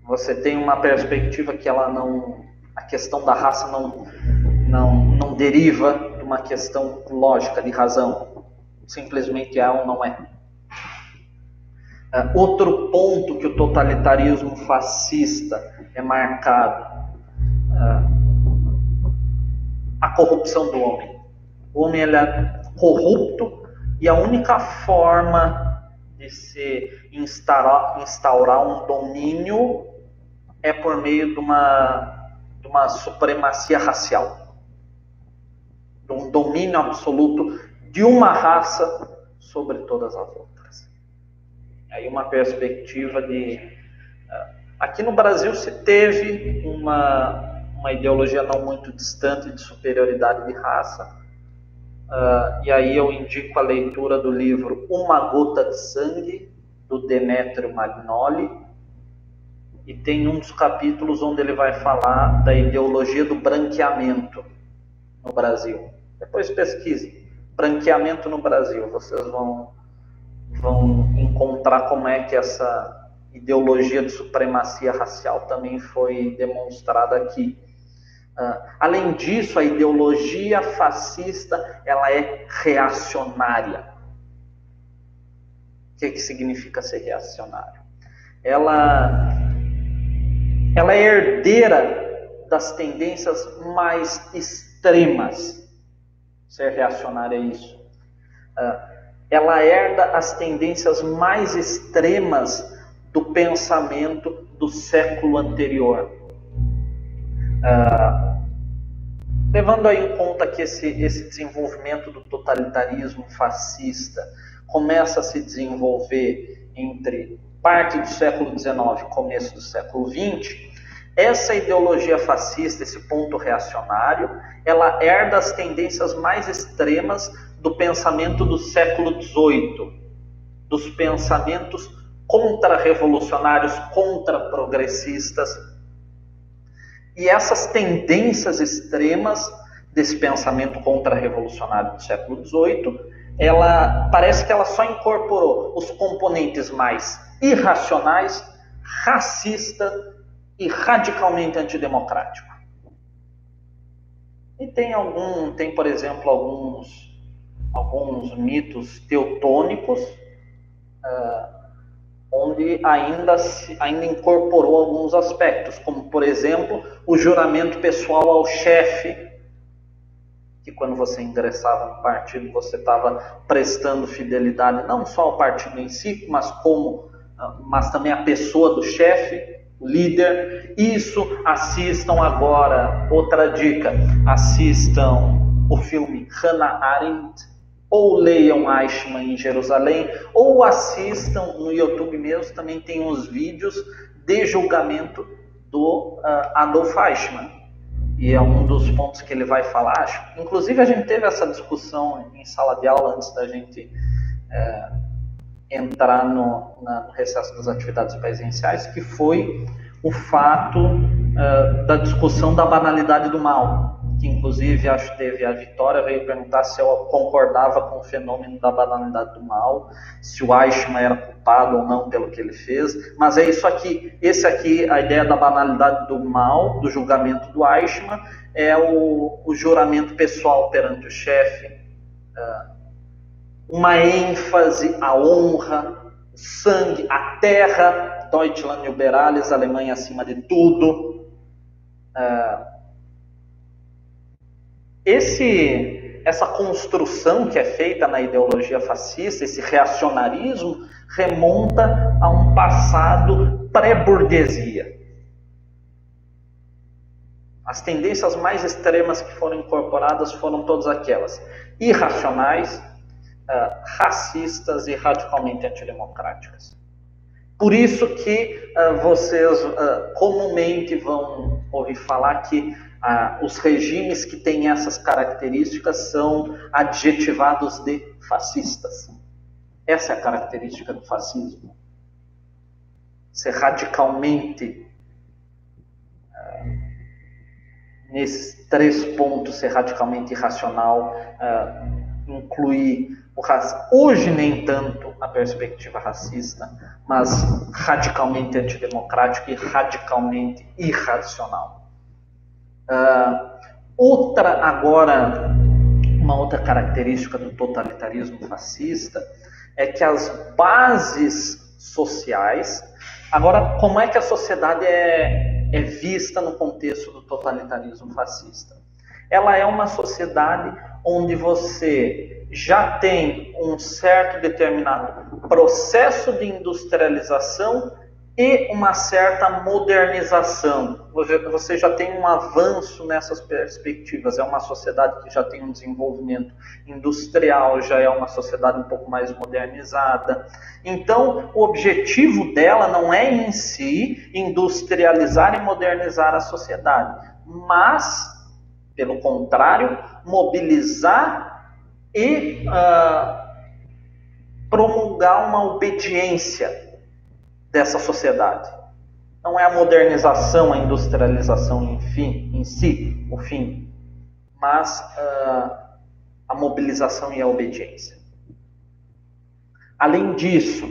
Você tem uma perspectiva que a questão da raça não deriva de uma questão lógica, de razão. Simplesmente é ou não é. Outro ponto que o totalitarismo fascista é marcado, a corrupção do homem. O homem ele é corrupto e a única forma de se instaurar um domínio é por meio de uma supremacia racial, de um domínio absoluto de uma raça sobre todas as outras. Aí uma perspectiva de... Aqui no Brasil se teve uma ideologia não muito distante de superioridade de raça, e aí eu indico a leitura do livro Uma Gota de Sangue, do Demetrio Magnoli, e tem um dos capítulos onde ele vai falar da ideologia do branqueamento no Brasil. Depois pesquise, branqueamento no Brasil, vocês vão encontrar como é que essa ideologia de supremacia racial também foi demonstrada aqui. Além disso, a ideologia fascista ela é reacionária. O que significa ser reacionário? Ela é herdeira das tendências mais extremas. Ser reacionário é isso. Ela herda as tendências mais extremas do pensamento do século anterior. Levando aí em conta que esse desenvolvimento do totalitarismo fascista começa a se desenvolver entre parte do século XIX e começo do século XX, essa ideologia fascista, esse ponto reacionário, ela herda as tendências mais extremas do pensamento do século XVIII, dos pensamentos contra-revolucionários, contra-progressistas. E essas tendências extremas desse pensamento contra-revolucionário do século XVIII, parece que ela só incorporou os componentes mais irracionais, racista e radicalmente antidemocrático. E tem por exemplo, alguns mitos teutônicos, onde ainda incorporou alguns aspectos, como, por exemplo, o juramento pessoal ao chefe, que quando você ingressava no partido, você estava prestando fidelidade não só ao partido em si, mas também à pessoa do chefe, o líder. Isso, assistam agora, outra dica, assistam o filme Hannah Arendt, ou leiam Eichmann em Jerusalém, ou assistam no YouTube mesmo, também tem uns vídeos de julgamento do Adolf Eichmann. E é um dos pontos que ele vai falar. Inclusive a gente teve essa discussão em sala de aula antes da gente entrar no recesso das atividades presenciais, que foi o fato da discussão da banalidade do mal. O que inclusive acho que teve a Vitória, veio perguntar se eu concordava com o fenômeno da banalidade do mal, se o Eichmann era culpado ou não pelo que ele fez, mas é isso aqui, esse aqui, a ideia da banalidade do mal, do julgamento do Eichmann, é o juramento pessoal perante o chefe, uma ênfase à honra, o sangue, a terra, Deutschland über alles, Alemanha acima de tudo. Essa construção que é feita na ideologia fascista, esse reacionarismo, remonta a um passado pré-burguesia. As tendências mais extremas que foram incorporadas foram todas aquelas irracionais, racistas e radicalmente antidemocráticas. Por isso que vocês comumente vão ouvir falar que os regimes que têm essas características são adjetivados de fascistas. Essa é a característica do fascismo. Ser radicalmente, nesses 3 pontos, ser radicalmente irracional, incluir o racismo. Hoje nem tanto a perspectiva racista, mas radicalmente antidemocrático e radicalmente irracional. Uma outra característica do totalitarismo fascista é que as bases sociais... Agora, como é que a sociedade é vista no contexto do totalitarismo fascista? Ela é uma sociedade onde você já tem um certo determinado processo de industrialização e uma certa modernização. Você já tem um avanço nessas perspectivas. É uma sociedade que já tem um desenvolvimento industrial, já é uma sociedade um pouco mais modernizada. Então, o objetivo dela não é em si industrializar e modernizar a sociedade, mas, pelo contrário, mobilizar e promulgar uma obediência dessa sociedade. Não é a modernização, a industrialização em si, o fim, mas a mobilização e a obediência. Além disso,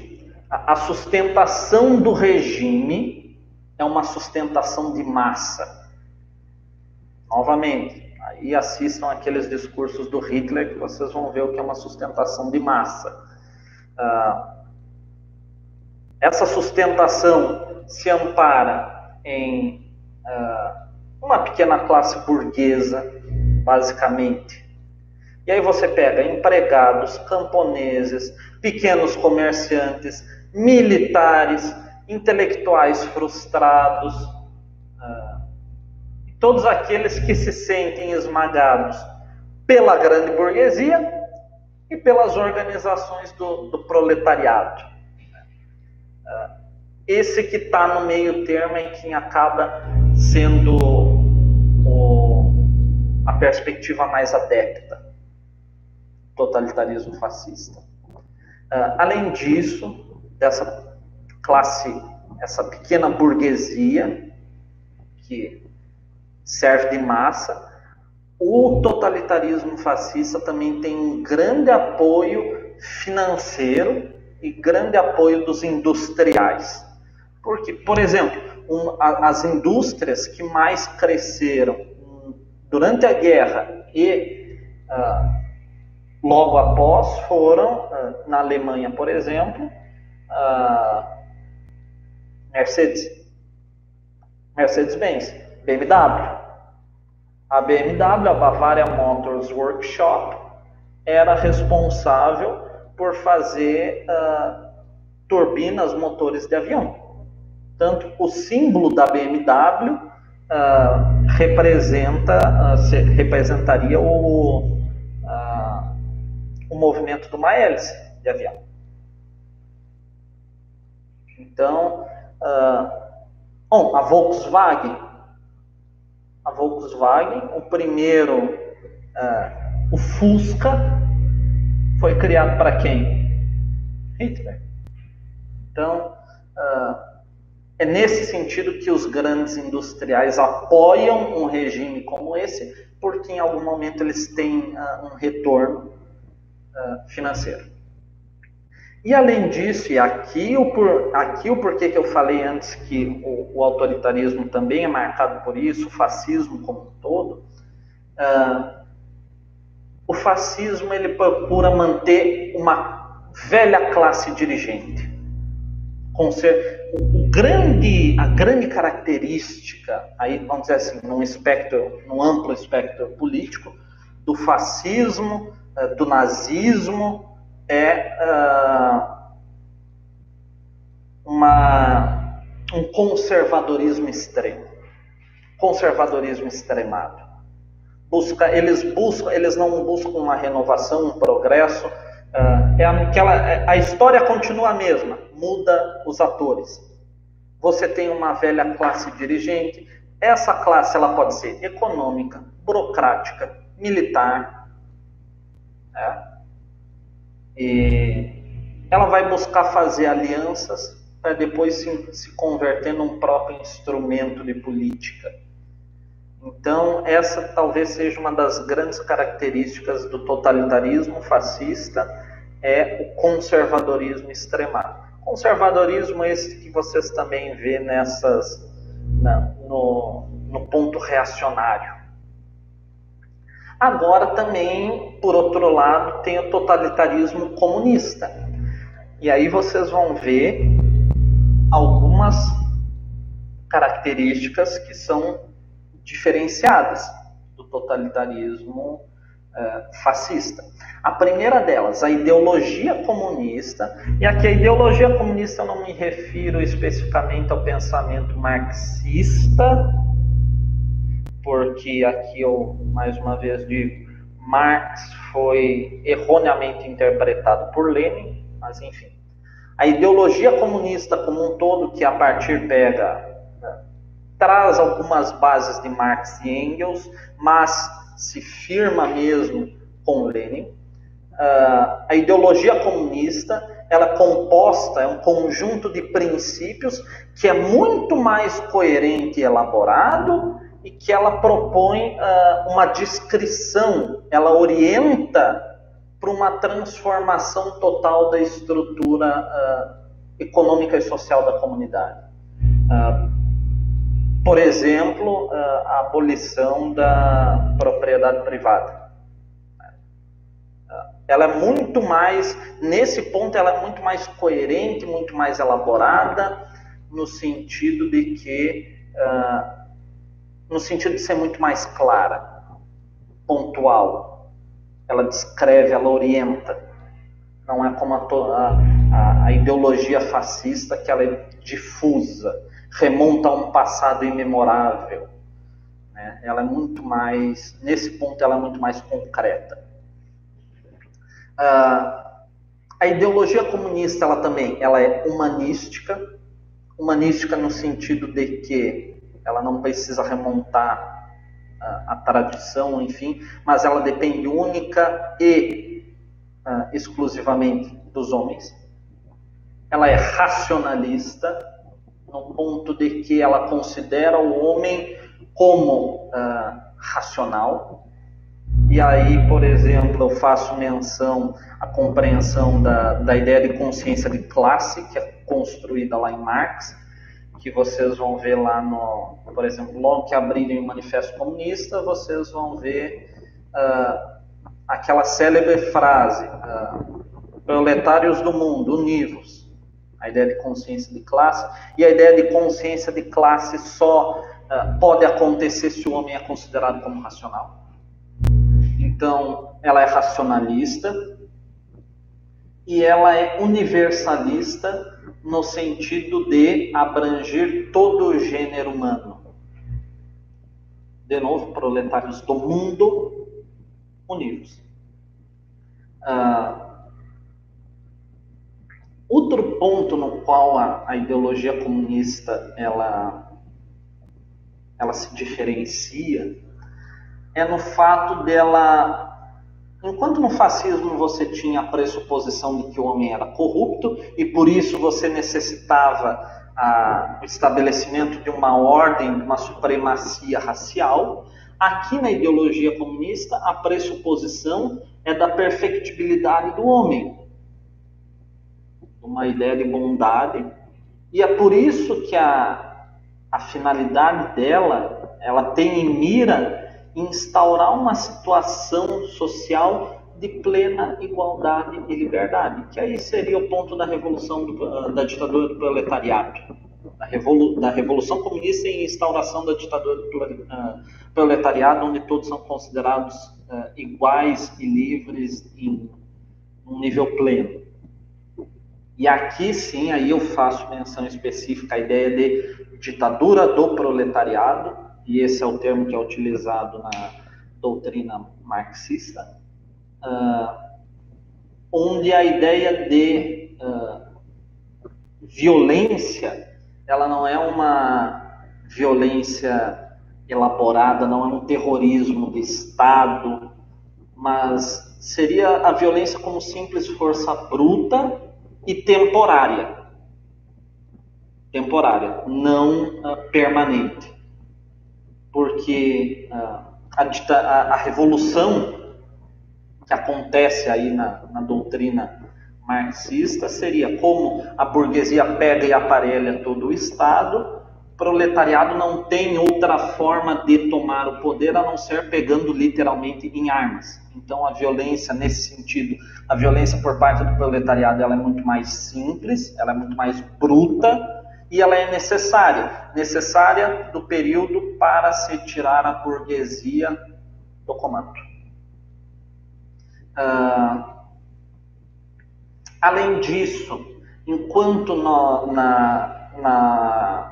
a sustentação do regime é uma sustentação de massa. Novamente, aí assistam aqueles discursos do Hitler que vocês vão ver o que é uma sustentação de massa. Essa sustentação se ampara em uma pequena classe burguesa, basicamente. E aí você pega empregados, camponeses, pequenos comerciantes, militares, intelectuais frustrados, todos aqueles que se sentem esmagados pela grande burguesia e pelas organizações do proletariado. Esse que está no meio termo é quem acaba sendo a perspectiva mais adepta do totalitarismo fascista. Além disso, dessa classe, essa pequena burguesia que serve de massa, o totalitarismo fascista também tem um grande apoio financeiro e grande apoio dos industriais. Porque, por exemplo, as indústrias que mais cresceram durante a guerra e logo após foram, na Alemanha, por exemplo, Mercedes-Benz, BMW. A BMW, a Bavaria Motors Workshop, era responsável por fazer turbinas, motores de avião. Tanto o símbolo da BMW representaria o movimento de uma hélice de avião. Então, a Volkswagen, o primeiro, o Fusca, foi criado para quem? Hitler. Então, é nesse sentido que os grandes industriais apoiam um regime como esse, porque em algum momento eles têm um retorno financeiro. E além disso, e aqui o porquê que eu falei antes que o autoritarismo também é marcado por isso, o fascismo como um todo, o fascismo ele procura manter uma velha classe dirigente. A grande característica, aí vamos dizer assim, num amplo espectro político, do fascismo, do nazismo, é um conservadorismo extremo, conservadorismo extremado. Eles não buscam uma renovação, um progresso. A história continua a mesma, muda os atores. Você tem uma velha classe dirigente. Essa classe ela pode ser econômica, burocrática, militar. E ela vai buscar fazer alianças para depois se converter num próprio instrumento de política. Então, essa talvez seja uma das grandes características do totalitarismo fascista, é o conservadorismo extremado. Conservadorismo esse que vocês também vê no ponto reacionário. Agora também, por outro lado, tem o totalitarismo comunista. E aí vocês vão ver algumas características que são diferenciadas do totalitarismo fascista. A primeira delas, a ideologia comunista, e aqui a ideologia comunista eu não me refiro especificamente ao pensamento marxista, porque aqui eu, mais uma vez digo, Marx foi erroneamente interpretado por Lenin, mas enfim. A ideologia comunista como um todo, que a partir traz algumas bases de Marx e Engels, mas se firma mesmo com Lenin. A ideologia comunista ela é composta, é um conjunto de princípios que é muito mais coerente e elaborado e que ela propõe uma descrição, ela orienta para uma transformação total da estrutura econômica e social da comunidade. Por exemplo, a abolição da propriedade privada. Ela é muito mais, nesse ponto, ela é muito mais coerente, muito mais elaborada, no sentido de ser muito mais clara, pontual. Ela descreve, ela orienta. Não é como a ideologia fascista, que ela é difusa, remonta a um passado imemorável. Né? Ela é muito mais, nesse ponto, ela é muito mais concreta. A ideologia comunista ela é humanística no sentido de que ela não precisa remontar a tradição, enfim, mas ela depende única e exclusivamente dos homens. Ela é racionalista, no ponto de que ela considera o homem como racional. E aí, por exemplo, eu faço menção à compreensão da ideia de consciência de classe, que é construída lá em Marx, que vocês vão ver lá por exemplo, logo que abrirem o Manifesto Comunista, vocês vão ver aquela célebre frase, proletários do mundo, univos. A ideia de consciência de classe, e a ideia de consciência de classe só pode acontecer se o homem é considerado como racional. Então, ela é racionalista e ela é universalista no sentido de abranger todo o gênero humano. De novo, proletários do mundo, unidos. Outro ponto no qual a ideologia comunista ela se diferencia é no fato dela, enquanto no fascismo você tinha a pressuposição de que o homem era corrupto e por isso você necessitava o estabelecimento de uma ordem, de uma supremacia racial, Aqui na ideologia comunista, a pressuposição é da perfectibilidade do homem, uma ideia de bondade, e é por isso que a finalidade dela, ela tem em mira instaurar uma situação social de plena igualdade e liberdade, que aí seria o ponto da revolução da ditadura do proletariado, da revolução comunista e instauração da ditadura do proletariado, onde todos são considerados iguais e livres em um nível pleno. E aqui sim, aí eu faço menção específica à ideia de ditadura do proletariado, e esse é o termo que é utilizado na doutrina marxista, onde a ideia de violência, ela não é uma violência elaborada, não é um terrorismo de Estado, mas seria a violência como simples força bruta e temporária, não permanente, porque a revolução que acontece aí na doutrina marxista seria como a burguesia pega e aparelha todo o Estado, o proletariado não tem outra forma de tomar o poder a não ser pegando literalmente em armas. Então a violência nesse sentido, a violência por parte do proletariado, ela é muito mais simples, ela é muito mais bruta e ela é necessária do período para se tirar a burguesia do comando. Além disso, enquanto na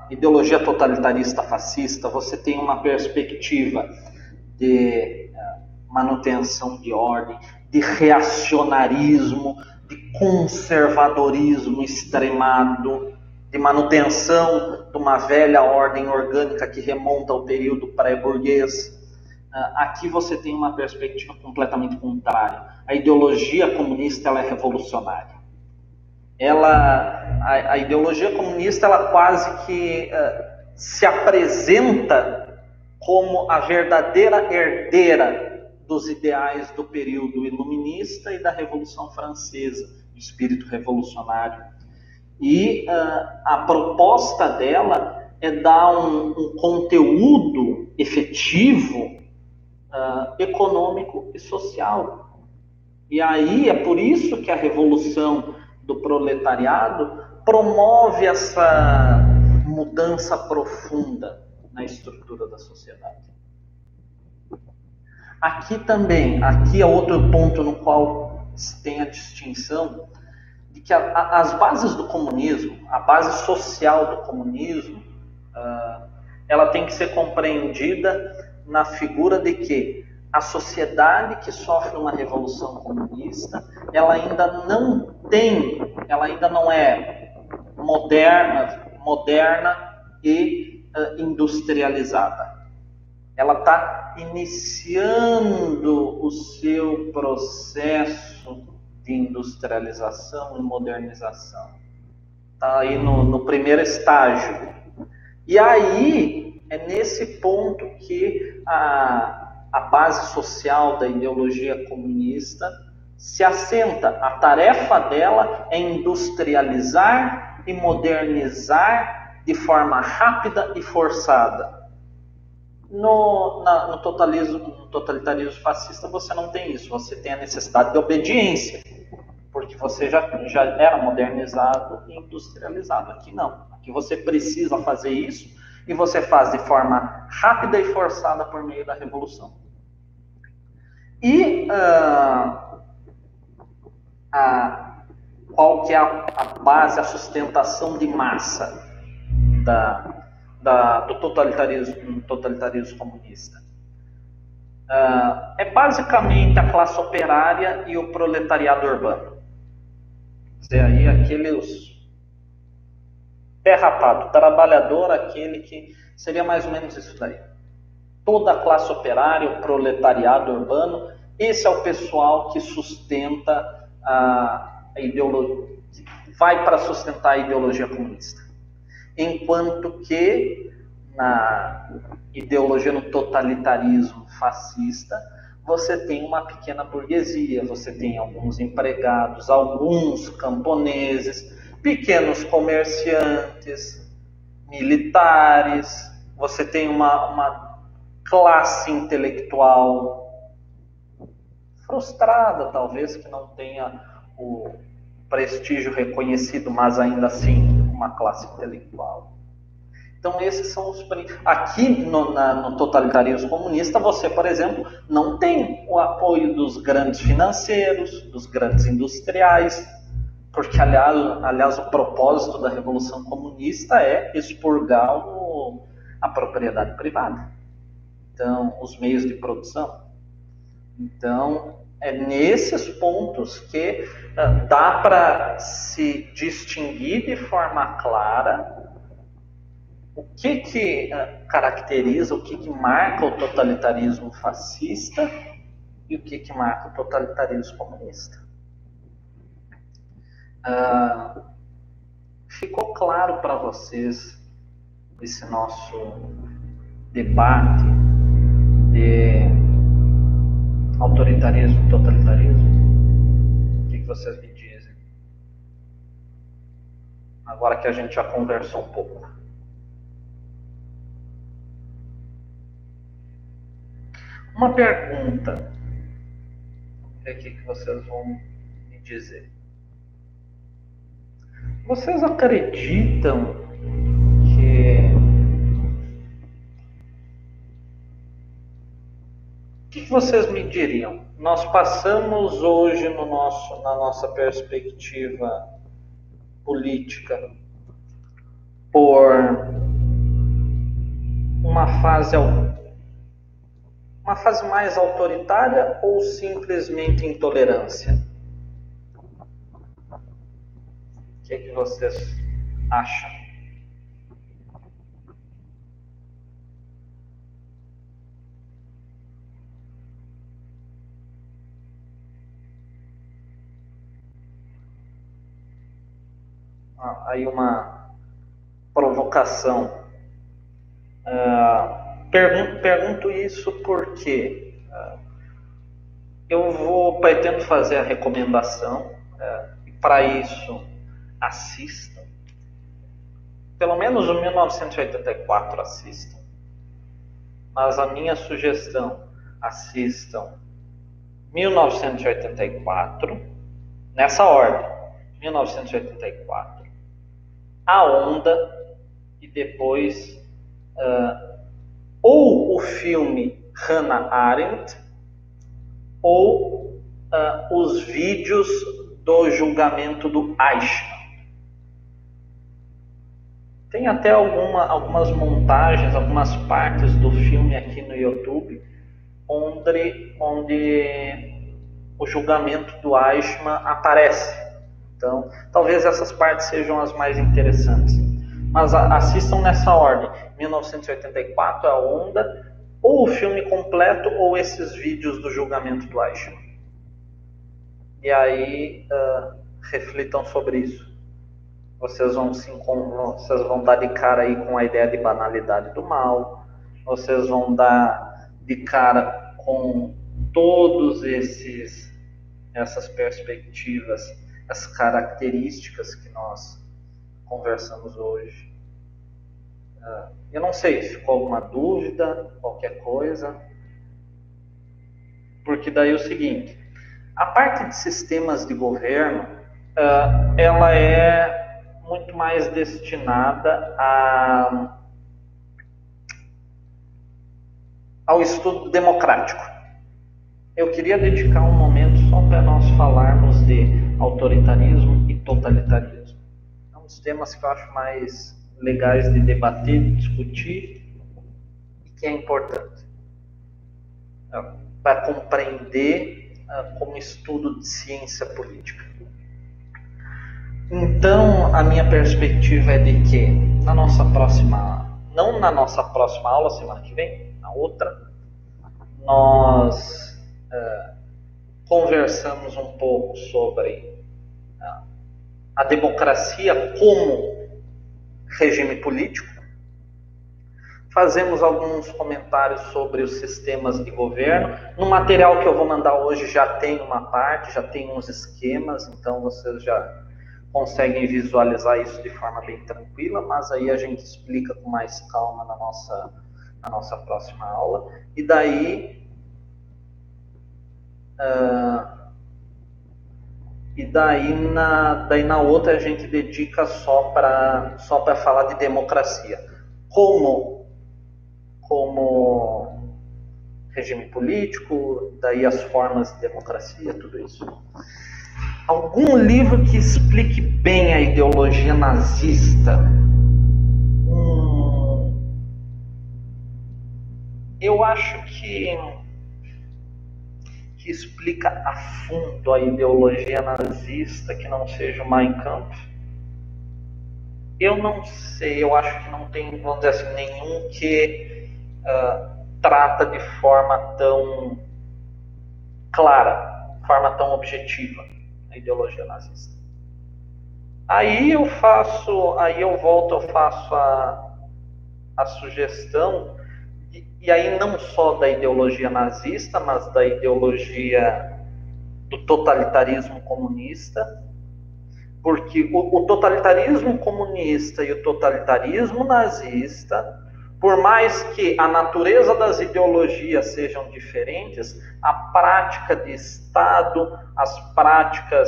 ideologia totalitarista fascista você tem uma perspectiva de manutenção de ordem, de reacionarismo, de conservadorismo extremado, de manutenção de uma velha ordem orgânica que remonta ao período pré-burguês. Aqui você tem uma perspectiva completamente contrária. A ideologia comunista, ela é revolucionária. A ideologia comunista, ela quase que se apresenta como a verdadeira herdeira dos ideais do período iluminista e da Revolução Francesa, do espírito revolucionário. E a proposta dela é dar um conteúdo efetivo, econômico e social. E aí é por isso que a revolução do proletariado promove essa mudança profunda na estrutura da sociedade. Aqui é outro ponto no qual se tem a distinção de que as bases do comunismo, a base social do comunismo, ela tem que ser compreendida na figura de que a sociedade que sofre uma revolução comunista, ela ainda não é moderna e industrializada. Ela está iniciando o seu processo de industrialização e modernização. Está aí no primeiro estágio. E aí é nesse ponto que a base social da ideologia comunista se assenta. A tarefa dela é industrializar e modernizar de forma rápida e forçada. No totalitarismo fascista você não tem isso, você tem a necessidade de obediência, porque você já era modernizado e industrializado. Aqui não, aqui você precisa fazer isso e você faz de forma rápida e forçada por meio da revolução. E qual que é a base, a sustentação de massa do totalitarismo comunista? É basicamente a classe operária e o proletariado urbano. Quer dizer, aí aqueles pé rapado, trabalhador, aquele que seria mais ou menos isso daí. Toda a classe operária, o proletariado urbano, esse é o pessoal que sustenta a ideologia, vai para sustentar a ideologia comunista. Enquanto que na ideologia, no totalitarismo fascista, você tem uma pequena burguesia, você tem alguns empregados, alguns camponeses, pequenos comerciantes, militares, você tem uma classe intelectual frustrada, talvez, que não tenha o prestígio reconhecido, mas ainda assim uma classe intelectual. Então esses são os... Aqui no totalitarismo comunista, você, por exemplo, não tem o apoio dos grandes financeiros, dos grandes industriais, porque, aliás, o propósito da Revolução Comunista é expurgar a propriedade privada. Então, os meios de produção. Então, é nesses pontos que dá para se distinguir de forma clara o que caracteriza, o que marca o totalitarismo fascista e o que marca o totalitarismo comunista. Ficou claro para vocês esse nosso debate de autoritarismo e totalitarismo? O que vocês me dizem? Agora que a gente já conversou um pouco. Uma pergunta. Vamos ver o que vocês vão me dizer. Vocês acreditam que... O que vocês me diriam? Nós passamos hoje na nossa perspectiva política por uma fase mais autoritária ou simplesmente intolerância? O que vocês acham? Aí uma provocação. Pergunto isso porque eu pretendo fazer a recomendação, e para isso assistam, pelo menos o 1984 assistam, mas a minha sugestão, assistam 1984, nessa ordem, 1984, A Onda, e depois ou o filme Hannah Arendt, ou os vídeos do julgamento do Eichmann. Tem até algumas montagens, algumas partes do filme aqui no YouTube, onde o julgamento do Eichmann aparece. Então, talvez essas partes sejam as mais interessantes. Mas assistam nessa ordem: 1984, A Onda, ou o filme completo, ou esses vídeos do julgamento do Eichmann. E aí, reflitam sobre isso. Vocês vão dar de cara aí com a ideia de banalidade do mal, vocês vão dar de cara com todos essas perspectivas, as características que nós conversamos hoje. Eu não sei se ficou alguma dúvida, qualquer coisa, porque daí é o seguinte: a parte de sistemas de governo, ela é muito mais destinada ao estudo democrático. Eu queria dedicar um momento só para nós falarmos de autoritarismo e totalitarismo. É um dos temas que eu acho mais legais de debater, de discutir, e que é importante para compreender como estudo de ciência política. Então, a minha perspectiva é de que não na nossa próxima aula, semana que vem, na outra, nós conversamos um pouco sobre a democracia como regime político. fazemos alguns comentários sobre os sistemas de governo. No material que eu vou mandar hoje já tem uma parte, já tem uns esquemas, então vocês já conseguem visualizar isso de forma bem tranquila, mas aí a gente explica com mais calma na nossa próxima aula. E daí na outra a gente dedica só para falar de democracia, como regime político, daí as formas de democracia, tudo isso. Algum livro que explique bem a ideologia nazista? Eu acho que explica a fundo a ideologia nazista, que não seja o Mein Kampf. Eu não sei, eu acho que não tem, vamos dizer assim, nenhum que trata de forma tão clara, forma tão objetiva a ideologia nazista. Aí eu faço a sugestão, e aí não só da ideologia nazista, mas da ideologia do totalitarismo comunista, porque o totalitarismo comunista e o totalitarismo nazista, por mais que a natureza das ideologias sejam diferentes, a prática de Estado, as práticas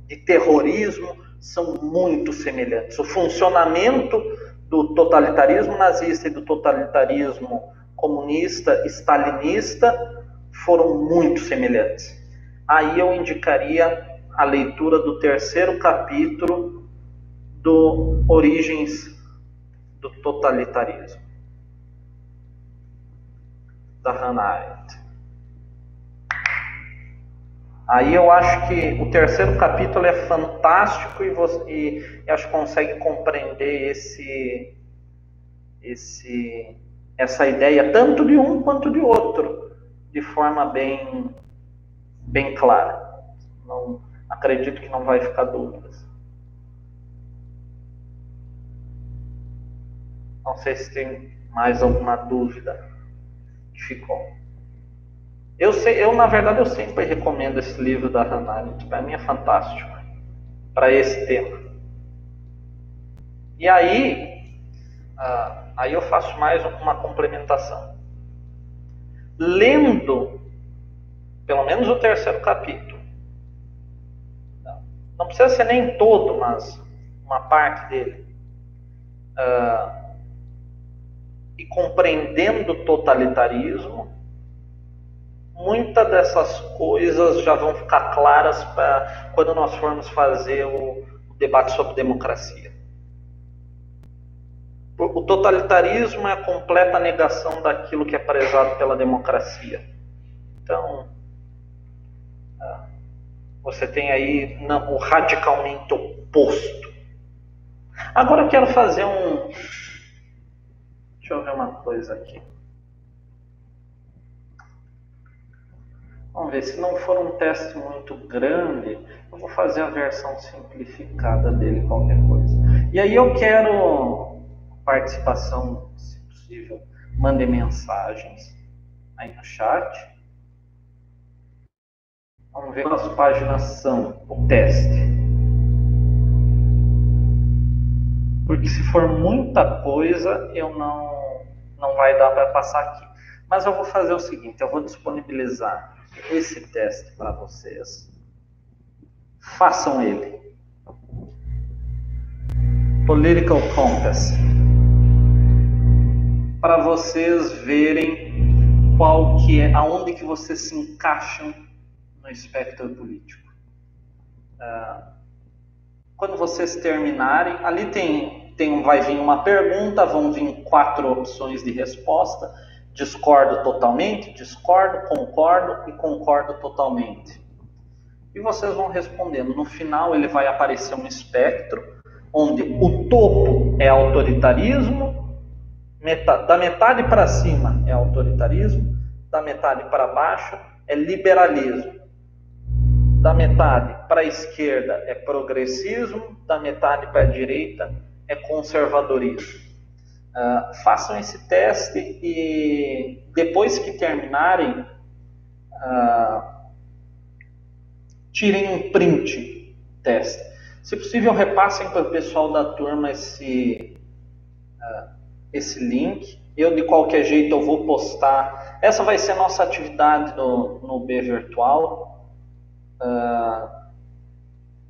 de terrorismo são muito semelhantes. O funcionamento do totalitarismo nazista e do totalitarismo comunista, stalinista, foram muito semelhantes. Aí eu indicaria a leitura do 3º capítulo do Origens do Totalitarismo, da Hannah Arendt. Aí eu acho que o 3º capítulo é fantástico e acho que consegue compreender essa ideia tanto de um quanto de outro de forma bem clara. Não, acredito que não vai ficar dúvidas. Não sei se tem mais alguma dúvida que ficou. Na verdade, eu sempre recomendo esse livro da Hannah Arendt. Para mim é fantástico para esse tema. E aí eu faço mais uma complementação. Lendo pelo menos o 3º capítulo, não precisa ser nem todo, mas uma parte dele, e compreendendo o totalitarismo, muitas dessas coisas já vão ficar claras para quando nós formos fazer o debate sobre democracia. O totalitarismo é a completa negação daquilo que é prezado pela democracia. Então, você tem aí o radicalmente oposto. Agora eu quero fazer deixa eu ver uma coisa aqui. Vamos ver, se não for um teste muito grande, eu vou fazer a versão simplificada dele, qualquer coisa. E aí eu quero participação, se possível, mandem mensagens aí no chat. Vamos ver quais páginas são o teste. Porque se for muita coisa, eu não vai dar para passar aqui. Mas eu vou fazer o seguinte, eu vou disponibilizar esse teste para vocês. Façam ele. Political Compass. Para vocês verem aonde que vocês se encaixam no espectro político. Quando vocês terminarem, ali vai vir uma pergunta, vão vir 4 opções de resposta. Discordo totalmente, discordo, concordo e concordo totalmente. E vocês vão respondendo. No final ele vai aparecer um espectro, onde o topo é autoritarismo, da metade para cima é autoritarismo, da metade para baixo é liberalismo, da metade para a esquerda é progressismo, da metade para a direita é conservadorismo. Façam esse teste e depois que terminarem, tirem um print teste. Se possível, repassem para o pessoal da turma esse link. Eu, de qualquer jeito, eu vou postar. Essa vai ser a nossa atividade no B Virtual.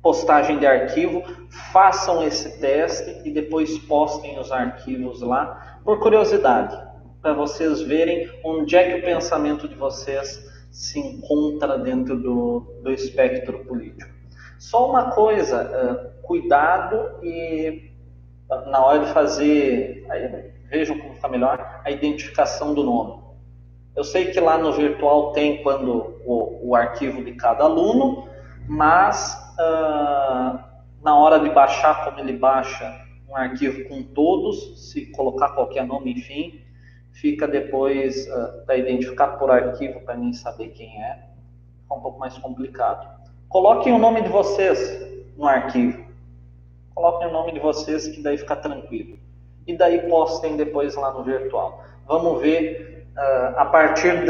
Postagem de arquivo. Façam esse teste e depois postem os arquivos lá, por curiosidade, para vocês verem onde é que o pensamento de vocês se encontra dentro do espectro político. Só uma coisa, cuidado e na hora de fazer, vejam como fica melhor, a identificação do nome. Eu sei que lá no virtual tem quando o arquivo de cada aluno, mas na hora de baixar, como ele baixa um arquivo com todos, se colocar qualquer nome, enfim, fica depois para identificar por arquivo, para mim saber quem é, fica um pouco mais complicado. Coloquem o nome de vocês no arquivo. Coloquem o nome de vocês, que daí fica tranquilo. E daí postem depois lá no virtual. Vamos ver, a partir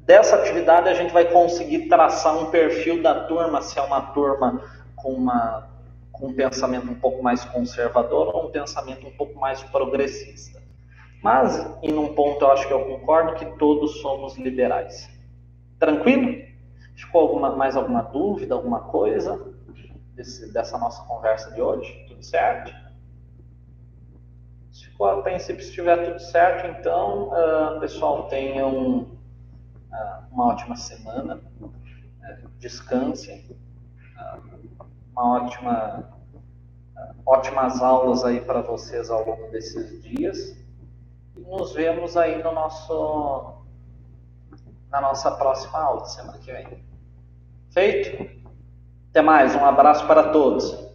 dessa atividade a gente vai conseguir traçar um perfil da turma, se é uma turma com um pensamento um pouco mais conservador ou um pensamento um pouco mais progressista. Mas, em um ponto eu acho que eu concordo, que todos somos liberais. Tranquilo? Ficou mais alguma dúvida, alguma coisa dessa nossa conversa de hoje? Tudo certo? Se for, a princípio, se estiver tudo certo, então, pessoal, tenham uma ótima semana, descansem, ótimas aulas aí para vocês ao longo desses dias, e nos vemos aí na nossa próxima aula, semana que vem. Feito? Até mais, um abraço para todos.